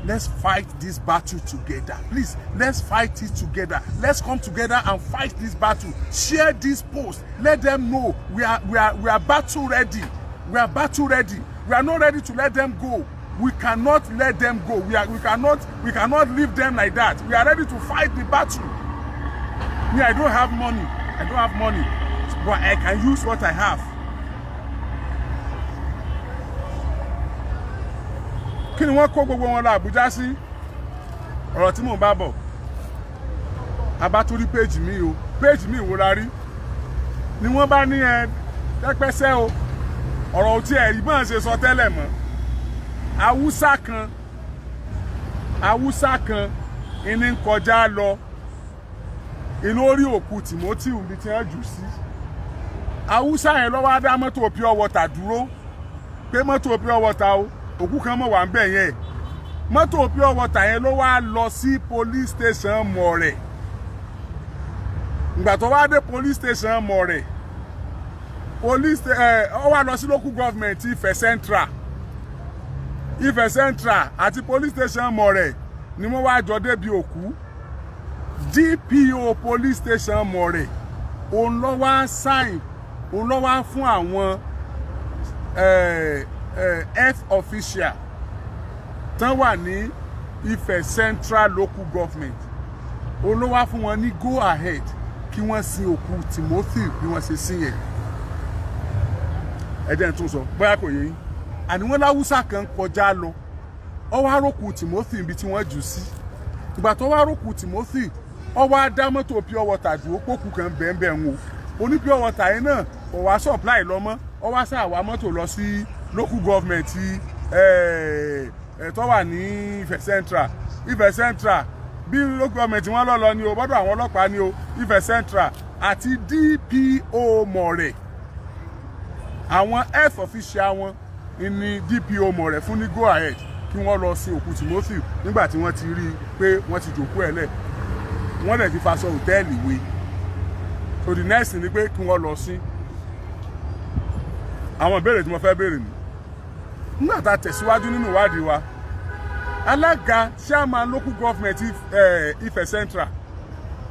Let's fight this battle together. Please, let's fight it together. Let's come together and fight this battle. Share this post. Let them know we are battle ready. We are battle ready. We are not ready to let them go. We cannot let them go. We cannot leave them like that. We are ready to fight the battle. Me, I don't have money. But I can use what I have. Kí ni wọ́n kó gbogbo wọn lọ Àbújá sí ọ̀rọ̀ tí mò ń bá bọ̀ abátúrí péjì mi wo la rí ni wọ́n bá ní pẹ́pẹ́sẹ́ o ọ̀rọ̀ tí ẹ̀rí bọ́n ṣe sọ tẹ́lẹ̀ mọ́ Haúsá kan ìní ń kọjá lọ inú orí òkú Timothy ibi tí wọ́n jù sí Haúsá yẹn lọ́wọ́ á dá mọ́tò pure water dúró pé mọ́tò pure water o òkú kan mọ̀ wà ń bẹ̀ yẹn mọ́tò pure water yẹn ló wá lọ sí police station Mọ̀rẹ̀ ìgbà tó wá dé police station Mọ̀rẹ̀ ó wá lọ sí local government Ifẹ̀ Central àti police station Mọ̀rẹ̀ ni wọ́n wá jọ débi òkú DPO police station Mọ̀rẹ̀ òun ló wá sign òun ló wá fún àwọn health official tán wà ní Ifẹ̀ Central local government òun ló wá fún wọn ní go ahead kí wọ́n sin òkú Timothy bí wọ́n ṣe sin yẹn ẹ̀jẹ̀ tún sọ bóyá kò yé yín àní wọ́n láwùsá kan kọjá lọ ó wá rókù Timothy ibi tí wọ́n jù sí ìgbà tó wá rókù Timothy ó wá dá mọ́tò pure water dúró pókù kan bẹ́ẹ̀ ń wo oní pure water yẹn náà kò wá supply lọ mọ́ ó wá sáà wá mọ́tò lọ sí local government tó wà ní Ifẹ̀ Central bí local government wọn lọ ni o bọ́dọ̀ àwọn ọlọ́pàá ni o Ifẹ̀ Central àti DPO Mọ̀rẹ̀ àwọn health official wọn ní DPO Mọ̀rẹ̀ fún ní go ahead kí wọ́n lọ sí òkú Timothy nígbà tí wọ́n ti rí i pé wọ́n ti jòkó ẹ̀ lẹ̀ wọ́n dẹ̀ ti faṣọ hòtẹ́ẹ̀lì wé so the next ni pé kí wọ́n lọ sí àwọn ìbéèrè tí mo fẹ́ béèrè ni nígbà tá a tẹ̀síwájú nínú ìwádìí wa alága chairman local government Ifẹ̀ Central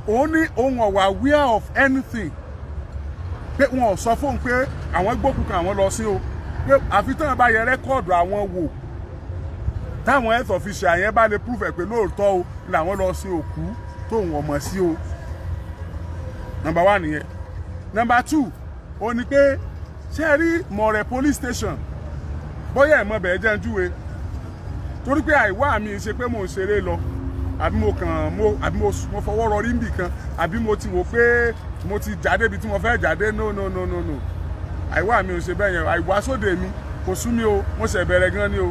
òun ní òun ọ̀wà aware of anything pé wọn ò sọ fóun pé àwọn gbókùn kan àwọn lọ sí o pé àfi tán bá yẹ rẹ́kọ̀dù àwọn wò táwọn health official yẹn bá lè prove ẹ̀ pé lóòótọ́ o làwọn lọ sí òkú tóun ọmọ sí o number 1 nìyẹn number 2 ó ní pé ṣé rí Mọ̀rẹ̀ police station bóyá ẹ̀mọ́ bẹ̀ẹ́ jẹ́ ń júwe torí pé àìwá mi ṣe pé mo ń ṣeré lọ àbí mo fọwọ́ rọrí níbì kan àbí mo ti wò pé mo ti jáde ibi tí mo fẹ́ jáde no àìwá mi ò ṣe bẹ́ẹ̀ yẹn àìwá sóde mi kò sú mi o mo ṣẹ̀ bẹ̀rẹ̀ gan ni o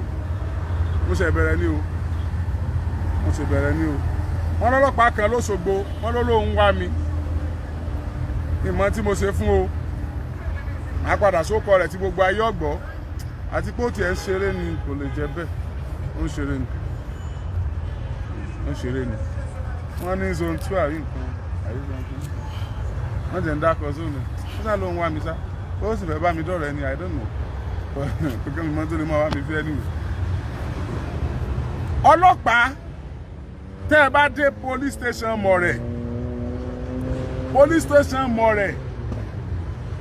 wọ́n lọ́lọ́pàá kan lóṣogbo wọ́n ló lóun wá mi ìmọ̀ tí mo ṣe fún o máa padà sókọ rẹ̀ tí gbogbo ayé ọ̀gbọ́ àti pé ó tiẹ̀ ń ṣeré ni kò lè jẹ́ bẹ́ẹ̀. ó ń ṣeré ni wọ́n ní zone 2 àrí nǹkan wọ́n jẹ́ ń dákọ̀ zone ó sá ló ń wá mi sá ó sì fẹ́ bá mi dọ̀rẹ́ ni I don't know pẹ̀kẹ́ mi mọ́ tó lè máa wá mi fẹ́ anyway. ọlọ́pàá tẹ́ ẹ bá dé police station Mọ̀rẹ̀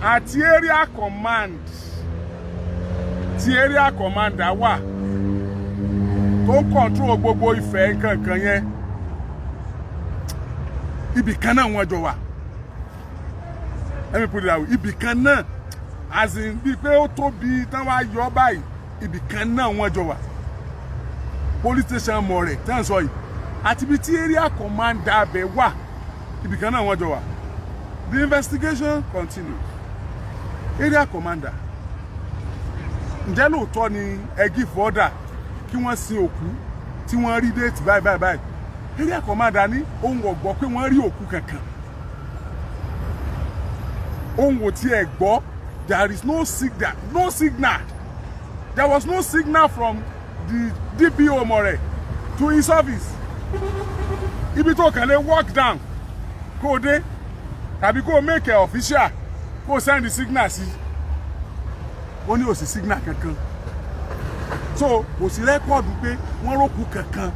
àti area command tí area commander wà tó ń control gbogbo Ifẹ̀ kankan yẹn ibì kan náà wọ́n jọ wà. Let me put it that way. Ibì kan náà as in bí pé ó tóbi tán wá yọ báyìí ibì kan náà wọ́n jọ wà. Police station Mọ̀rẹ̀ tán sọ yìí àti bí tí area commander abẹ wà ibì kan náà wọ́n jọ wà. The investigation continues. Area commander ǹjẹ́ lóòótọ́ ni ẹ give order kí wọ́n sin òkú tí wọ́n rí déètì báyìí. Area commander ní ohun ọ̀gbọ́ pé wọ́n rí òkú kankan. Ohun ò tí ẹ gbọ́ there is no signal. There was no signal from the DPO Mọ̀rẹ̀ to his office. Ibi tó kàn lè walk down kó dé tàbí kó make it official kó send the signal sí. Ó ní ò sí signal kankan. So kò sí rẹ́kọ̀dù pé wọ́n rókú kankan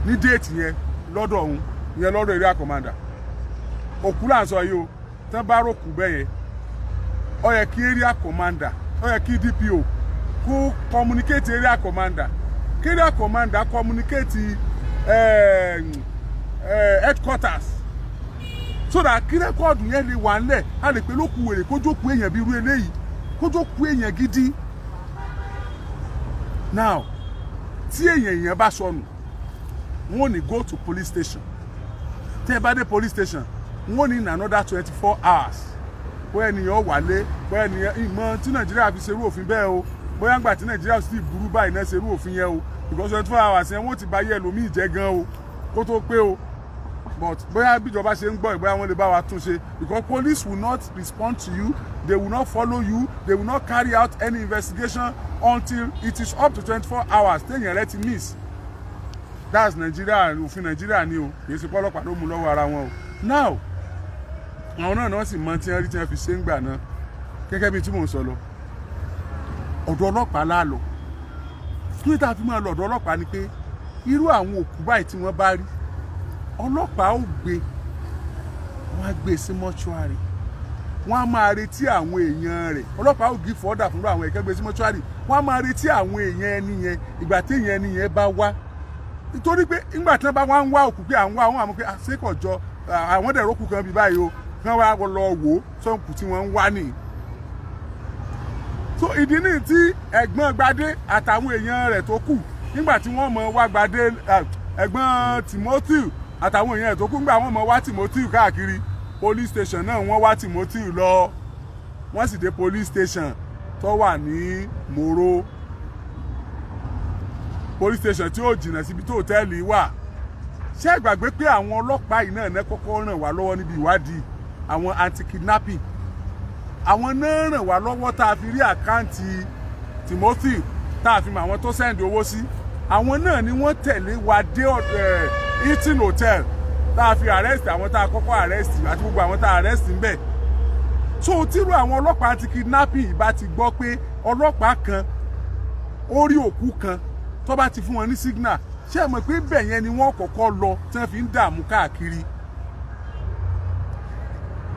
ní déètì yẹn lọ́dọ̀ òun yẹn lọ́dọ̀ area commander. Òkú là ń sọ yìí o tán bá rókú bẹ́ẹ̀ yẹn ó yẹ kí area commander ó yẹ kí DPO kó communicate area commander kí area commander communicate headquarters so that kí rẹ́kọ̀dù yẹn lè wà ńlẹ̀ a lè pè lókù wèrè kó jókòó èèyàn bí irú eléyìí kó jókòó èèyàn gidi. Now tí èèyàn bá sọnù wọ́n ní go to police station tẹ́ ẹ bá dé police station wọ́n ní in another 24 hours bóyá ènìyàn wálé bóyá ènìyàn ìmọ̀ tí Nàìjíríà fi ṣerú òfin bẹ́ẹ̀ o bóyá ńgbà tí Nàìjíríà sì burú báyìí náà ṣerú òfin yẹn o because 24 hours yẹn wọ́n ti bá yẹ ẹlòmíì jẹ́ gan o kó tó pé o but bóyá bíjọba ṣe ń gbọ́ ìbóyá wọ́n lè bá wa tún ṣe because police will not respond to you, they will not follow you, they will not carry out any investigation until it is up to 24 hours téèyàn rẹ ti miss. That's Nigeria, òfin Nigeria ni o kì í ṣe pọ́lọ́pàá ló mú lọ́wọ́ ara wọn o. Now àwọn náà sì mọ tí wọ́n rí tí wọ́n fi ṣe ń gbà náà gẹ́gẹ́ bí tí mò ń sọ lọ ọ̀dọ̀ ọlọ́pàá láàlọ́ kí tá a fi máa lọ ọ̀dọ̀ ọlọ́pàá ni pé irú àwọn òkú báyìí tí wọ́n bá rí ọlọ́pàá ó gbé wọ́n á gbé sí mọ́ṣúárì wọ́n á máa retí àwọn èèyàn rẹ̀ ọlọ́pàá ó gí fọ́dà fún àwọn ẹ̀kẹ́ gbé sí mọ́ṣúárì wọ́n á máa retí àwọn èèyàn ẹni yẹn ìgbà tí èèyàn ẹni yẹn bá wá nítorí pé nígbà tí wọ́n bá wá ń wá òkú pé àwọn àmọ́ pé àṣekọ̀jọ àwọn dẹ̀rọ òkú kan bí báyìí o kán wá lọ wò ó sọ́nkù tí wọ́n ń wá nìyí. So ìdí nìyí tí ẹ̀gbọ́n Gbadé àtàwọn èèyàn rẹ̀ tó kù nígbà tí wọ́n mọ̀ wá Gbadé ẹ̀gbọ́n Timothy àtàwọn èèyàn rẹ̀ tó kù nígbà wọ́n mọ̀ wá Timothy káàkiri police station náà wọ́n wá Timothy lọ wọ́n sì dé police station tó wà ní Moro police station tí ó jìnnà síbi tó hòtẹ́ẹ̀lì wà. Ṣé ẹ gbàgbé pé àwọn ọlọ́pàá yìí náà kọ́kọ́ ràn wá lọ́wọ́ níbi ìwádìí àwọn anti-kidnapping àwọn náà ràn wá lọ́wọ́ tá a fi rí àkáǹtì Timothy tá a fi mọ àwọn tó sẹ́ndì owó sí àwọn náà ni wọ́n tẹ̀lé wa dé Hilton hotel tá a fi arrest àwọn tá a kọ́kọ́ arrest àti gbogbo àwọn tá a arrest ń bẹ̀. So tírú àwọn ọlọ́pàá anti-kidnapping ìbá ti gbọ́ pé ọlọ́pàá kan ó rí òkú kan tó bá ti fún wọn ní signal ṣé ẹ mọ̀ pé bẹ́ẹ̀ yẹn ni wọ́n kọ́kọ́ lọ tí wọ́n fi ń dààmú káàkiri.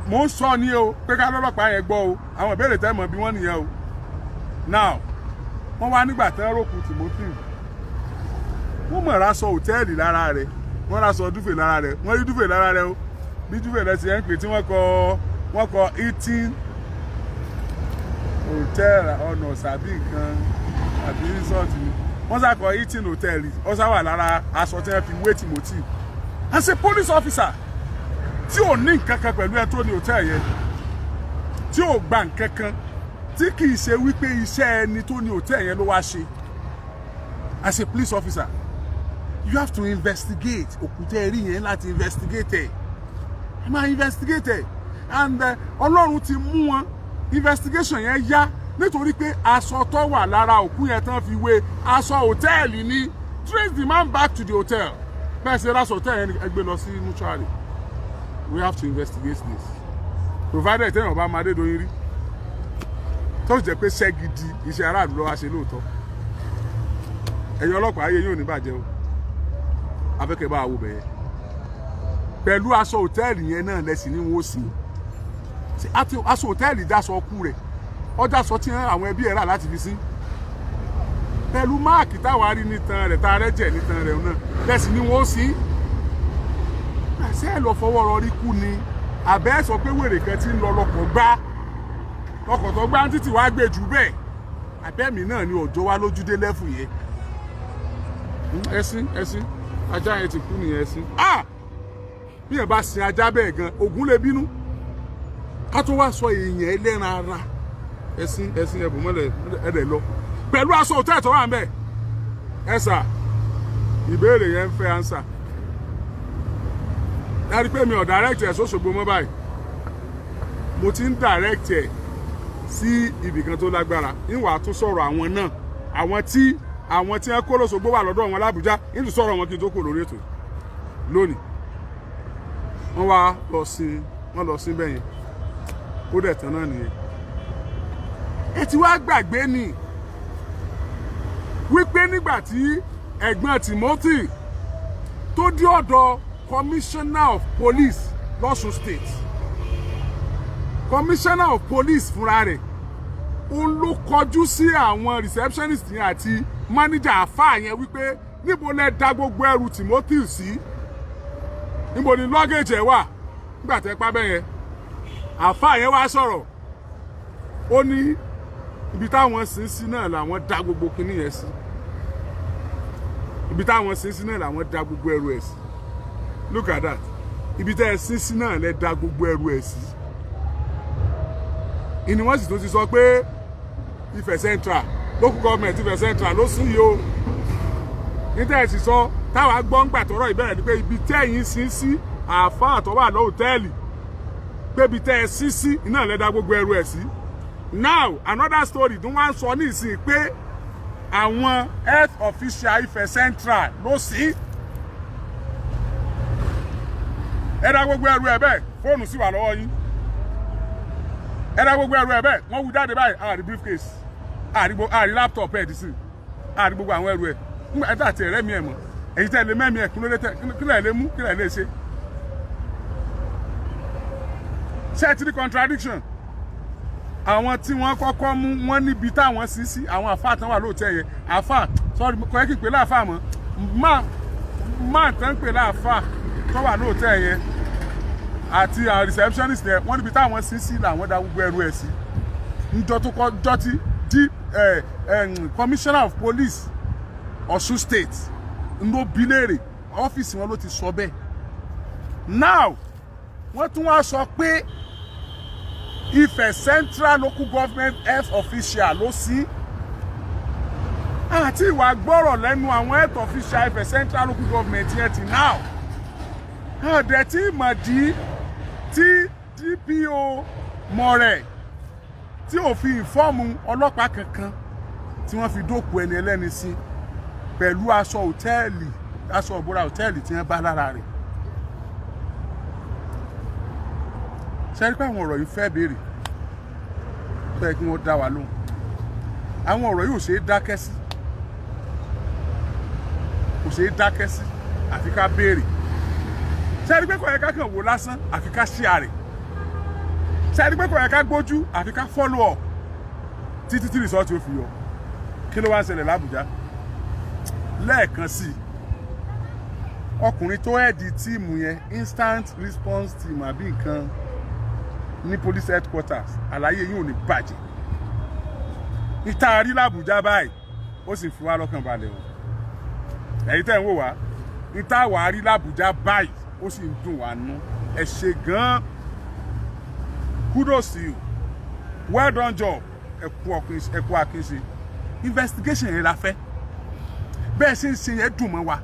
Mo ń sọ ní o pé ká lọ́lọ́pàá yẹn gbọ́ o àwọn ìbéèrè tẹ́ mọ̀ bí wọ́n nìyẹn o. Now wọ́n wá nígbà tí wọ́n rókù Timothy wọ́n mọ̀ ra sọ hòtẹ́ẹ̀lì lára rẹ̀ wọ́n ra sọ dúfè lára rẹ̀ wọ́n rí dúfè lára rẹ̀ o bí dúfè rẹ̀ ti ẹ̀ ń pè tí wọ́n kọ Hilton hotel ọ̀nà sàbí nǹkan àbí resort ni wọ́n sàkọ Hilton hotel ó sá wà lára aṣọ tí wọ́n fi wé Timothy as a police officer tí ò ní nǹkan kan pẹ̀lú ẹ tó ní hotel yẹn tí ò gba nǹkan kan tí kì í ṣe wípé iṣẹ́ ẹni tó ní hotel yẹn ló wá ṣe as a police officer you have to investigate òkúta ẹ̀rí yẹn láti investigate ẹ̀ ẹ máa investigate ẹ̀ and Ọlọ́run ti mú wọn investigation yẹn yá nítorí pé aṣọ tó wà lára òkú yẹn tán fi wé aṣọ hòtẹ́ẹ̀lì ni trace the man back to the hotel. Bẹ́ẹ̀ ṣe last hotel yẹn ẹgbẹ́ lọ sí mortuary. We have to investigate this. Provided tẹ́yìn ọba máa Adédoyin rí. Tó jẹ́ pé ṣẹ́ gidi iṣẹ́ aráàlú lọ́wọ́ ṣe lóòótọ́. Ẹ̀yin ọlọ́pàá ayé yóò ní bàjẹ́ o. Afẹ́kẹ́ bá wo bẹ̀yẹ. Pẹ̀lú aṣọ hòtẹ́ẹ̀lì yẹn náà lẹ́sìn ní wọ́n sí. Aṣọ hòtẹ́ẹ̀lì dáṣọ ọkú rẹ̀. Ọjà sọ tí àwọn ẹbí ẹ̀ rà láti fi sí. Pẹ̀lú máàkì táwa rí nítan rẹ̀ tá a rẹ́jẹ̀ nítan rẹ̀ náà lẹ́sìn ní wọ́n sí. Ṣé ẹ lọ fọwọ́ rọ rí kú ni? Àbẹ́ sọ pé wèrè kan ti ń lọ lọkọ̀ gbá. Lọkọ̀ tó gbá títí wàá gbé jù bẹ́ẹ̀. Àbẹ́mi náà ni òjò wá lójúdé lẹ́fù yẹn. Ẹṣin ajá yẹn ti kú nìyẹn ẹṣin. Bí ẹ bá sin ajá bẹ́ẹ̀ gan Ògún lè bínú. Ká tó wá sọ èèyàn ẹlẹ́ran ara. Ẹṣin ẹ̀bùn mọ́lẹ̀ ẹ̀dẹ̀ lọ. Pẹ̀lú aṣọ òtẹ́ẹ̀ tó wà ń bẹ̀. Ẹ sà ìbéèrè yẹn ń fẹ́ ánsà. Dárí pé mi ò direct ẹ̀ sóṣogbo mọ́ báyìí. Mo ti ń direct ẹ̀ sí ibìkan tó lágbára. Ìwà tó sọ̀rọ̀ àwọn náà. Àwọn tí ẹ kó lóṣogbo wà lọ́dọ̀ wọn l'Ábùjá. Ìtú sọ̀rọ̀ wọn kí n tó kò lórí ètò lónìí. Wọ́n wá lọ sí bẹ́yẹn. Ó dẹ̀ tán náà nìyẹn. Ẹ ti wá gbàgbé ni wípé nígbà tí ẹ̀gbọ́n Timothy tó dé ọ̀dọ̀ Commissioner of Police l'Ọ̀ṣun State, Commissioner of Police fúnra rẹ̀ òun ló kọjú sí àwọn receptionist yẹn àti manager àfáà yẹn wípé níbo lẹ dá gbogbo ẹrù Timothy sí, níbo ni luggage ẹ̀ wà. Nígbà tẹ́ pa bẹ́ẹ̀ yẹn àfáà yẹn wá sọ̀rọ̀, ó ní ibi táwọn sin sí náà làwọn dá gbogbo kinní yẹn sí, ibi táwọn sin sí náà làwọn dá gbogbo ẹrù ẹ̀ sí. Look at that. Ibi tẹ́ ẹ sin sí náà lẹ dá gbogbo ẹrù ẹ̀ sí. Ìní wọ́n sì tó ti sọ pé Ifẹ̀ Central local government Ifẹ̀ Central ló sún yìí o. Níta ẹ̀ sì sọ táwa gbọ́ ń gbà tọrọ ìbẹ̀rẹ̀ ni pé ibi tẹ́yìn sin sí àáfàá tó wà lọ́hòtẹ́ẹ̀lì pé ibi tẹ́ ẹ sin sí iná lẹ dá gbogbo ẹrù ẹ̀ sí. Now another story tí wọ́n sọ ní ìsìn pé àwọn health official Ifẹ̀ Central ló sí. Ẹ dá gbogbo ẹrù ẹ̀ bẹ́ẹ̀ fóònù sì wà lọ́wọ́ yín. Ẹ dá gbogbo ẹrù ẹ̀ bẹ́ẹ̀ wọ́n wú jáde báyìí àrí briefcase àrí laptop ẹ̀ dì sí àrí gbogbo àwọn ẹrù ẹ̀ nígbà ẹ̀ tàtí ẹ̀rẹ́ mi ẹ̀ mọ̀ èyí tẹ́ lé mẹ́mi ẹ̀ kí lẹ̀ lé mú kí lẹ̀ lè ṣe. Ṣé ẹ ti rí contradiction? Àwọn tí wọ́n kọ́kọ́ mú wọ́n níbi táwọn sí sí àwọn àfáà tán wà lóòótọ́ yẹn àfáà sorry kò yẹ kí n pè láàfáà mọ́ máa tán pè láàfáà tó wà lóòótọ́ yẹn àti àwọn receptionist yẹn wọ́n níbi táwọn sí sí làwọn dá gbogbo ẹrù ẹ̀ sí. Níjọ́ tó kọjọ́ tí Commissioner of Police Ọ̀ṣun State ló bi léèrè ọ́fíìsì wọn ló ti sọ bẹ́ẹ̀. Now wọ́n tún wá sọ pé Ifẹ̀ Central local government health official ló sí. Àti ìwà gbọ́rọ̀ lẹ́nu àwọn health official Ifẹ̀ Central local government yẹn ti now. Àdẹ̀ tí ìmọ̀dí tí DPO Mọ̀rẹ̀ tí ò fi ìfọ́ọ̀mù ọlọ́pàá kankan tí wọ́n fi dókòó ẹni ẹlẹ́ni sí pẹ̀lú aṣọ hòtẹ́ẹ̀lì aṣọ ìbora hòtẹ́ẹ̀lì tí wọ́n bá lára rẹ̀. Ṣé rí pé àwọn ọ̀rọ̀ yìí fẹ́ béèrè tó yẹ kí wọ́n dá wa lóhùn. Àwọn ọ̀rọ̀ yìí ò ṣeé dákẹ́ sí, kò ṣeé dákẹ́ sí àfi ká béèrè. Ṣé rí pé kò yẹ ká kàn wò lásán àfi ká share rẹ̀. Ṣé rí pé kò yẹ ká gbójú àfi ká follow up títí tí result ó fi yọ. Kí ló wá ń ṣẹlẹ̀ l'Ábùjá? Lẹ́ẹ̀kan sí ọkùnrin tó ẹ̀dì tíìmù yẹn instant response team àbí nǹkan ní police headquarters àlàyé yìí ò ní bàjẹ́. Ìta rí l'Ábùjá báyìí ó sì fi wá lọ́kàn balẹ̀ o. Ẹ̀yin tẹ́ ń wò wá ìta wà rí l'Ábùjá báyìí ó sì ń dùn wá nú. Ẹ ṣé gan-an, kudos to you, well done job. Ẹ kú àkínṣe. Investigation yẹn la fẹ́. Bẹ́ẹ̀ ṣe ń ṣe yẹn dùn mọ́ wa.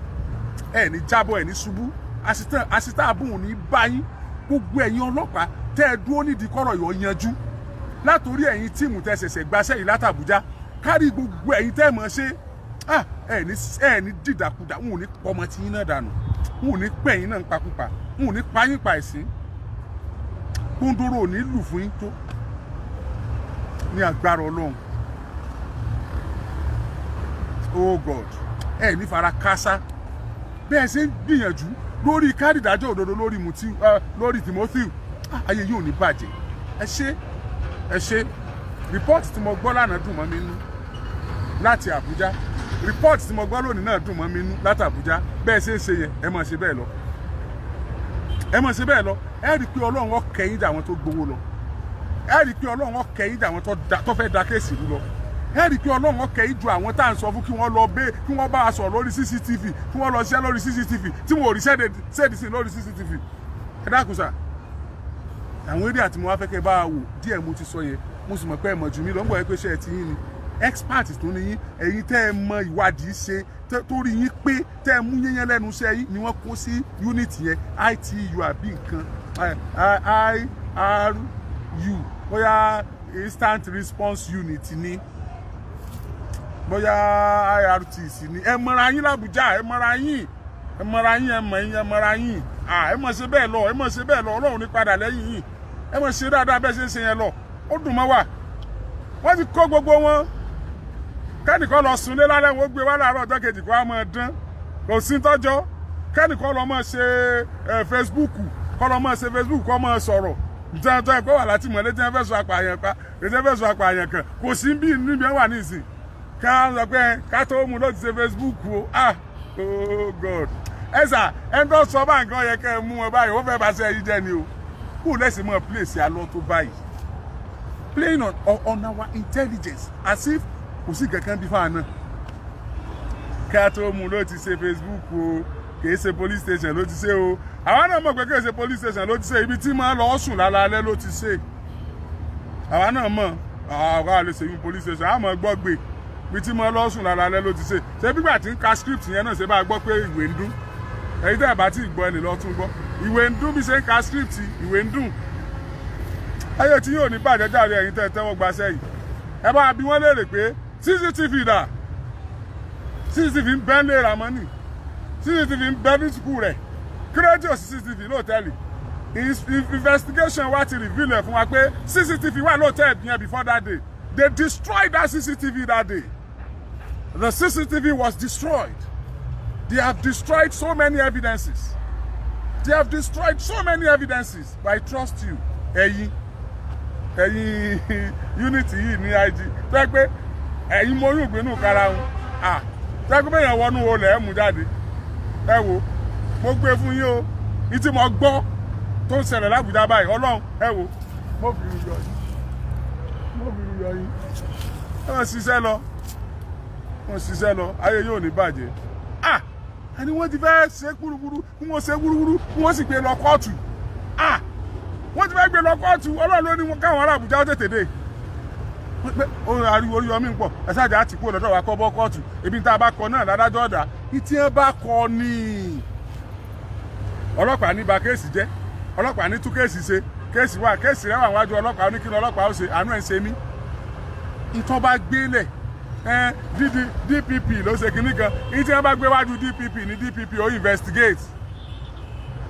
Ẹ ní jábọ̀ ẹ ní ṣubú. Àṣìtá àbùn ní báyìí. Gbogbo ẹ̀yin ọlọ́pàá tẹ́ ẹ dúró nídìí kọ́rọ̀ yọ yanjú. Látòrí ẹ̀yin tíìmù tẹ́ ṣẹ̀ṣẹ̀ gbaṣẹ́ yìí l'Ábùjá. Kárí gbogbo ẹ̀yin tẹ́ mọ̀ ṣe ẹ ní dìdàkudà wọn ò ní pọmọ tí yín náà dànù wọn ò ní pẹ̀yìn náà ń pakúpa wọn ò ní payín pa ẹ̀sìn kóńdóró ò ní lù fún yín tó ní agbára Ọlọ́run. Oh God, ẹ ní fara kásá bẹ́ẹ̀ ṣe ń gbìyànjú lórí káàdì ìdájọ́ òdodo lórí Timothy ayé yóò ní bàjẹ́. Ẹ ṣe report tí mo gbọ́ lánàá dùn mọ́ mi nú láti Àbújá report tí mo gbọ́ lónìí náà dùn mọ́ mi nú láti Àbújá bẹ́ẹ̀ ṣe ń ṣe yẹn ẹ máa ṣe bẹ́ẹ̀ lọ ẹ rí i pé Ọlọ́run ó kẹ́yìn dà àwọn tó gbowó lọ ẹ rí i pé Ọlọ́run ó kẹ́yìn dà àwọn tó fẹ́ da kéèsì rú lọ ẹ rí i pé Ọlọ́run ó kẹ́yìn ju àwọn tá à ń sọ fún kí wọ́n lọ kí wọ́n bá a sọ̀rọ̀ lórí CCTV kí wọ́n lọ ṣiṣẹ́ lórí CCTV tí wọn ò rí ṣẹ́ẹ̀dì sí lórí CCTV ẹ dákun sà àwọn eré àti mo wá fẹ́ kẹ́ bá a wò díẹ̀ mo ti sọ yẹn mo sì mọ̀ pé ẹ mọ̀ jù mí lọ́ngbọ̀n ẹ pé ṣe ẹ ti yín ni expert tó ní yín ẹ̀yin tẹ́ ẹ mọ ìwádìí ṣe torí yín pé tẹ́ ẹ mú yẹn lẹ́nu iṣẹ́ yín ni wọ́n kó sí unit yẹn ITU àbí nǹkan IRU bóyá instant response unit ni bóyá IRTC ni ẹ mọ̀ra yín l'Àbújá ẹ mọ̀ra yín ẹ mọ̀ra yín ẹ mọ̀ ṣe bẹ́ẹ̀ lọ Ọlọ́run ní padà lẹ́yìn yín ẹ mọ̀ ṣe dáadáa bẹ́ẹ̀ ṣe ń ṣe yẹn lọ ó dùn mọ́ wa wọ́n ti kó gbogbo wọn kẹ́nìkan lọ sunlé lálẹ́ wọn gbé wá láàárọ̀ ọjọ́ kejì kó wá máa dán kò sí tọ́jọ́ kẹ́nìkan lọ máa ṣe Facebook kọ́ lọ máa ṣe Facebook kọ́ máa sọ̀rọ̀ ìtẹ́ntọ́ ẹ̀kọ́ wà láti mọ̀lé tí wọ́n fẹ́ sọ apààyàn pa ètò fẹ́ sọ apààyàn kan kò sí bí níbi ẹ̀ wà ní ìsìn ká sọ pé ká tó mú ló ti ṣe Facebook o oh God ẹ sà ẹ tó sọ bá nǹkan yẹ kẹ́ ẹ mú wọn báyìí wọ́n fẹ́ bá ṣe ẹyí jẹ́ ni o kó lẹ́sìn mọ́ place alọ́ tó báyìí playing on our intelligence as if kò sí kankan bí fáwọn náà ká tó mú ló ti ṣe Facebook o kìí ṣe police station ló ti ṣe o àwa náà mọ̀ pé kìí ṣe police station ló ti ṣe ibi tí máa lọ sùn lálẹ́ ló ti ṣe àwa náà mọ̀ àwa lè ṣe ibi police station àmọ́ gbọ́ gbé ibi tí máa lọ sùn lálẹ́ ló ti ṣe ṣé bígbà tí ń ka script yẹn náà ṣe bá gbọ́ pé ìwé ń dún èyí tẹ́ ẹ̀ bá tí ì gbọ́ ẹni lọ tún gbọ́ ìwé ń dún bí ṣe ń ka script ìwé ń dún ayé tí yóò ní bàjẹ́ jáde ẹ̀yin tẹ́ ẹ tẹ́wọ́ gbaṣẹ́ yìí ẹ bá bí wọ́n léèrè pé CCTV dà CCTV ń bẹ́ lé Ramoni CCTV ń bẹ́ ní sùkúù rẹ̀ kírẹ́dì ò CCTV lóòtẹ́ẹ̀lì investigation wa ti reveal ẹ̀ fún wa pé CCTV wà lóòtẹ́ẹ̀lì yẹn before that day they destroyed that CCTV that day the CCTV was destroyed they have destroyed so many evidences but I trust you ẹ̀yin unity yìí ní IG tẹ́ pé ẹ̀yin mo yóò gbénú kára wọn tẹ́ pé bẹ́yàn wọnú olè ẹ̀ mú jáde ẹ wo mo gbé fún yín o ìtí mo gbọ́ tó ń ṣẹlẹ̀ l'Àbújá báyìí Ọlọ́run ẹ wo mo fi yọ yín wọ́n ṣiṣẹ́ lọ ayé yóò ní bàjẹ́ ẹni wọ́n ti fẹ́ ṣe gbúrúgbúrú wọ́n sì gbé lọ kóòtù wọ́n ti fẹ́ gbé lọ kóòtù Ọlọ́run ló ní wọn káwọn ará Àbújá ó tètè dé ariwo orí ọmí ń pọ̀ ẹ̀sájà àti kúrò lọ́dọ̀ wa kọ́ bọ́ kóòtù ebi tá a bá kọ náà ládájọ́ ọ̀dà ìtí ẹ bá kọ ní ọlọ́pàá ní ba kéèsì jẹ́ ọlọ́pàá ní tú kéèsì ṣe kéèsì rẹ̀ wà wájú ọlọ́pàá oníkìlọ̀ ọlọ́pàá ó ṣe àánú ẹ̀ ń ṣe mí ìtọ́ bá gbélẹ̀ DPP ló ṣe kinní kan ìtí ẹ bá gbé wájú DPP ní DPP ó investigate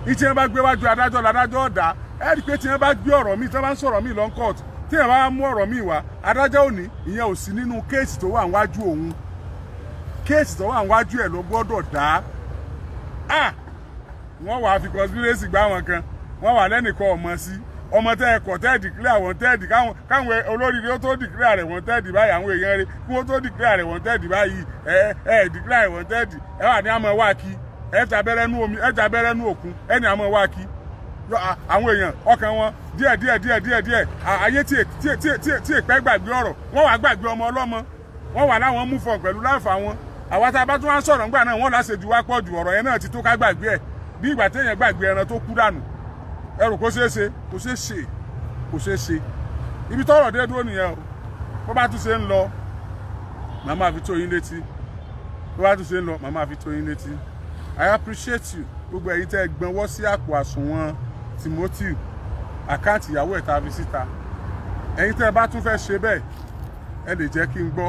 ìtí ẹ bá gbé wájú adájọ́ ládájọ́ ọ̀dà ẹ rí i pé tí ẹ bá gbé ọ̀rọ̀ míì tí wọ́n bá ń sọ̀rọ̀ míì lọ́n court tí ẹ bá mú ọ̀rọ̀ míì wá adájọ́ òní ìyẹn ò sí nínú kéèsì tó wà níwájú òun kéèsì tó wà níwájú ẹ̀ ló gbọ́dọ̀ dá wọ́n wàá fi conspiracy gbá wọn kan wọ́n wà lẹ́nìkan ọmọ sí ọmọ tẹ́ ẹ kọ̀ tẹ́ ẹ declare wanted káwọn olóríire ó tó declare rẹ̀ wanted báyìí àwọn èèyàn rẹ̀ kí wọ́n tó declare rẹ̀ wanted báyìí declare wanted ẹ wà ní àmọ́ wá kí ẹ tàbẹ́rẹ́ nú omi ẹ tàbẹ́rẹ́ nú òkun ẹ ní àmọ́ wá kí àwọn èèyàn ọkàn wọn díẹ̀ ayé tí èpẹ́ gbàgbé ọ̀rọ̀ wọ́n wá gbàgbé ọmọ ọlọ́mọ wọ́n wà láwọn mú fọ pẹ̀lú láǹfà wọn àwa tá a bá tún wá ń sọ̀rọ̀ ńgbà náà wọ́n láṣejù wá pọ̀ jù ọ̀rọ̀ yẹn náà ti tó ká gbàgbé ẹ̀ bí ìgbà téèyàn gbàgbé ẹran tó kú dànù ẹrù kó ṣeé ṣe ibi tọ́rọ̀ dé dúró nìyẹn o bó bá tún ṣe ń lọ màmá fi tó yín létí I appreciate you gbogbo ẹ̀yin tẹ́ ẹ gbọ́nwọ́ sí àpò àsùnwọ̀n Timothy àkáǹtì ìyàwó ẹ̀ tá a fi síta ẹ̀yin tẹ́ ẹ bá tún fẹ́ ṣe bẹ́ẹ̀ ẹ lè jẹ́ kí n gbọ́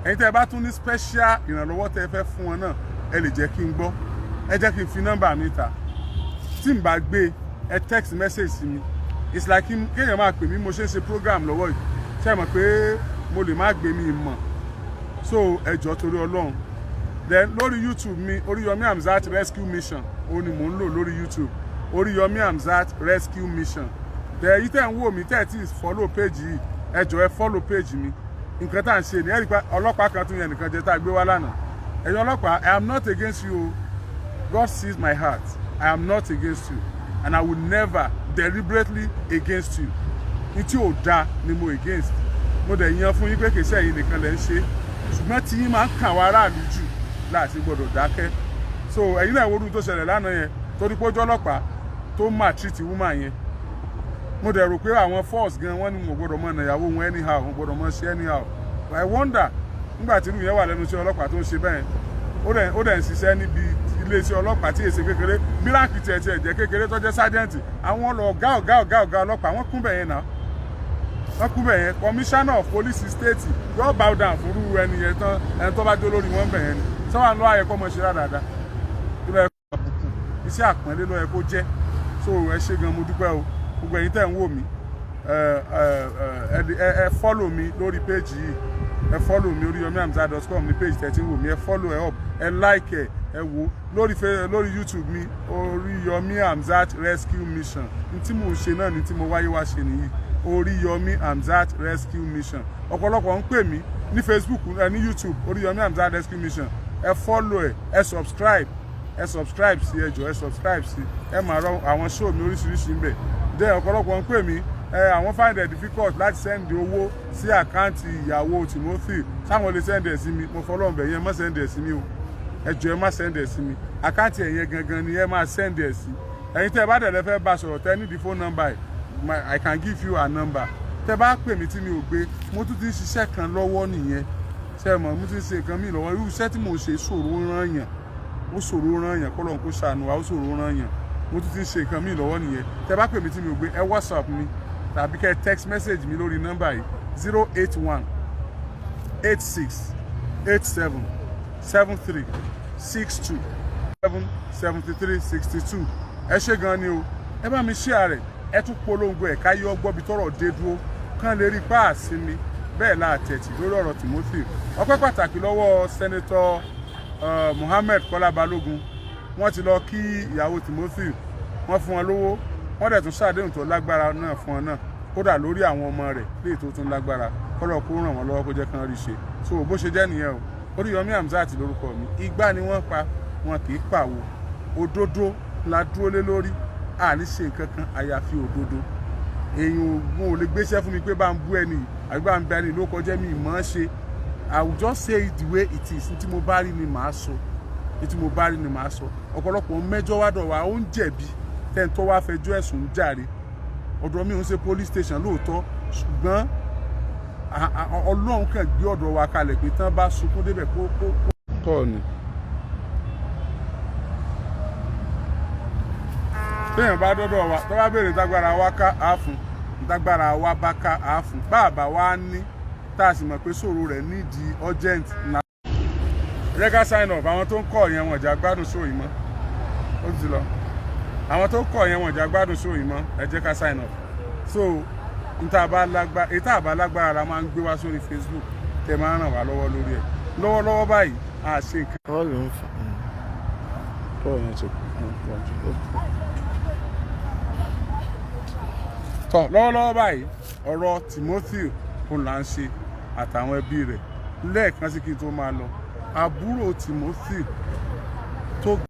ẹ̀yin tẹ́ ẹ bá tún ní special ìrànlọ́wọ́ tẹ́ ẹ fẹ́ fún wọn náà ẹ lè jẹ́ kí n gbọ́ ẹ jẹ́ kí n fi nọ́mbà mi ta tí n bá gbé ẹ text message sí mi it's like kéèyàn máa pè mí mo ṣe ń ṣe program lọ́wọ́ yìí ṣe mọ̀ pé mo lè má gbé mi mọ̀ so ẹ jọ̀ọ́ torí Ọlọ́run then lórí YouTube mi Oríyọmí Hamzat Rescue Mission òun ni mò ń lò lórí YouTube Oríyọmí Hamzat Rescue Mission then yìí tẹ̀ ń wò mí tẹ̀ tí follow page yìí ẹ jọ̀ọ́ ẹ follow page mi nǹkan tá à ń ṣe ni ẹ rí i pé ọlọ́pàá kan tún yẹn nìkan jẹ tá a gbé wá lánàá ẹ̀yin ọlọ́pàá I am not against you God sees my heart I am not against you and I will never deliberately against you ní tí ò da ni mo against mo dẹ̀ yan fún yín pé kì í ṣe ẹ̀yin nìkan lẹ́ ń ṣe ṣùgbọ́n tí yín máa ń kàn wá aráàlú jù láti gbọ́dọ̀ dákẹ́ so ẹ̀yin náà wọ́n tó ṣẹlẹ̀ lánàá yẹn torí pé ojú ọlọ́pàá tó máa treat woman yẹn mo dẹ̀ rò pé àwọn force gan wọ́n ní mo gbọ́dọ̀ mọ ìyàwó wọn anyhow mo gbọ́dọ̀ mọ ṣe anyhow I wonder nígbà tí irú yẹn wà lẹ́nu iṣẹ́ ọlọ́pàá tó ń ṣe bẹ́ẹ̀ ó dẹ̀ ń ṣiṣẹ́ níbi iléeṣẹ́ ọlọ́pàá tí èsè kékeré bíláàkì tiẹ̀ jẹ́ kékeré tó jẹ́ sájẹ́ǹtì àwọn ọ̀gá ọlọ́pàá wọ́n kún bẹ̀ yẹn náà wọ́n kún bẹ̀ yẹn commissioner of police state yóò bow down fúru ẹni yẹn tán ẹni tó bá dé lórí wọn bẹ̀ yẹn ni sọ́wọ́n ló ayẹ kọ́ mọ̀ ṣe dáadáa tó lọ ẹ̀kọ́ àbùkù iṣẹ́ àpọ́nlé ló yẹ kó jẹ́ so ẹ ṣé gan mo dúpẹ́ o gbogbo ẹ̀yin tẹ̀ ń wò mí ẹ follow mi lórí page yìí ẹ follow mi oriyomihamzat.com ní page tẹ̀ tí ń wò mí ẹ follow ẹ up ẹ like ẹ wò lórí YouTube mi Oríyọmí Hamzat Rescue Mission ní tí mo ṣe náà ní tí mo wáyé wá ṣe nìyí Oríyọmí Hamzat Rescue Mission ọ̀pọ̀lọpọ̀ ń pè mí ní Facebook ní YouTube Oríyọmí Hamzat Rescue Mission ẹ follow ẹ subscribe sí ẹ jọ̀ọ́ ẹ subscribe sí ẹ máa rọ àwọn show mi oríṣiríṣi ń bẹ dẹ́ ọ̀pọ̀lọpọ̀ ń pè mí àwọn find it difficult láti send owó sí àkáǹtì ìyàwó Timothy sáwọn lè send ẹ̀ sí mi mo fọlọ́run bẹ̀ yẹn má send ẹ̀ sí mi o ẹ jọ̀ọ́ ẹ má send ẹ̀ sí mi àkáǹtì ẹ̀yẹn gangan ni ẹ máa send ẹ̀ sí ẹ̀yin tẹ́ ẹ bá dẹ̀ lẹ́ fẹ́ bá sọ̀rọ̀ tẹ́ ní the phone number I can give you a number tẹ́ bá pè mí tí mi ò gbé mo tún ti ń ṣiṣẹ́ kan lọ́wọ́ nìyẹn ṣe mọ̀ mo ti ń ṣe nǹkan mi lọ́wọ́ irú iṣẹ́ tí mo ṣe ṣòro rán yàn kọ́lọ́n kó ṣàánú wa ó ṣòro rán yàn mo tún ti ń ṣe nǹkan mi lọ́wọ́ nìyẹn tẹ́ bá pè mí tí mi ò gbé ẹ WhatsApp mi tàbí kẹ́ text message mi lórí nọ́mbà yìí 081 86 87 73 62 73 62 ẹ ṣé gan ni o ẹ bá mi share rẹ̀ ẹ tún polongo ẹ̀ ká yọ gbọ́ bí tọ́rọ̀ dé dúró kán lè rí páàsì mi bẹ́ẹ̀ láàtẹ̀tì lórí ọ̀rọ̀ Timothy ọpẹ́ pàtàkì lọ́wọ́ Senator Mohammed Kọ́lá Balógun wọ́n ti lọ kí ìyàwó Timothy wọ́n fún wọn lówó wọ́n dẹ̀ tún ṣàdéhùn tó lágbára náà fún wọn náà kódà lórí àwọn ọmọ rẹ̀ léè tó tún lágbára kọ́lọ̀ kó ràn wọ́n lọ́wọ́ kó jẹ́ kán rí ṣe so bó ṣe jẹ́ nìyẹn o Oríyọmí Hamzat lórúkọ mi igbá ni wọ́n pa wọn kì í pàwò òdodo la dúró lé lórí àní ṣe nǹkan kan àyàfi òdodo èèyàn ò lè gbéṣẹ́ fún mi pé bá ń bú ẹni àbí bá ń bẹ ẹni ló kọjá mi ìmọ̀ ṣe I will just say it the way it is tí mo bá rí ni màá sọ tí mo bá rí ni màá sọ ọ̀pọ̀lọpọ̀ mẹ́jọ wádọ̀ wa ó ń jẹ̀bi tẹ́ni tó wá fẹjọ́ ẹ̀sùn jàre ọ̀dọ̀ mi ò ń ṣe police station lóòótọ́ ṣùgbọ́n Ọlọ́run kàn gbé ọ̀dọ̀ wa kalẹ̀ pé tán bá sunkún débẹ̀ kó tọ̀ ni. téèyàn bá dọ́dọ̀ wa tó bá béèrè tágbára wa ká àáfún tágbára wa bá ká àáfún bàbá wa ní tá a sì mọ̀ pé ṣòro rẹ̀ nídìí urgent náà. ẹ jẹ́ ká sign up àwọn tó ń kọ̀ yẹn wọ̀n jà gbádùn show yìí mọ́ ó ti lọ àwọn tó kọ̀ yẹn wọ̀n jà gbádùn show yìí mọ́ ẹ jẹ́ ká sign up so ìta àbá lágbára la máa ń gbé wá sórí Facebook tẹ máa ń ràn wá lọ́wọ́ lórí ẹ̀ lọ́wọ́lọ́wọ́ báyìí a ṣe nǹkan. bọ́ọ̀lù ń fà bọ́ọ̀lù yẹn ti pọ̀ jù. tọ́ lọ́wọ́lọ́wọ́ báyìí ọ̀rọ̀ Timothy kò là ń ṣe àtàwọn ẹbí rẹ̀ lẹ́ẹ̀kan sí kí n tó máa lọ àbúrò Timothy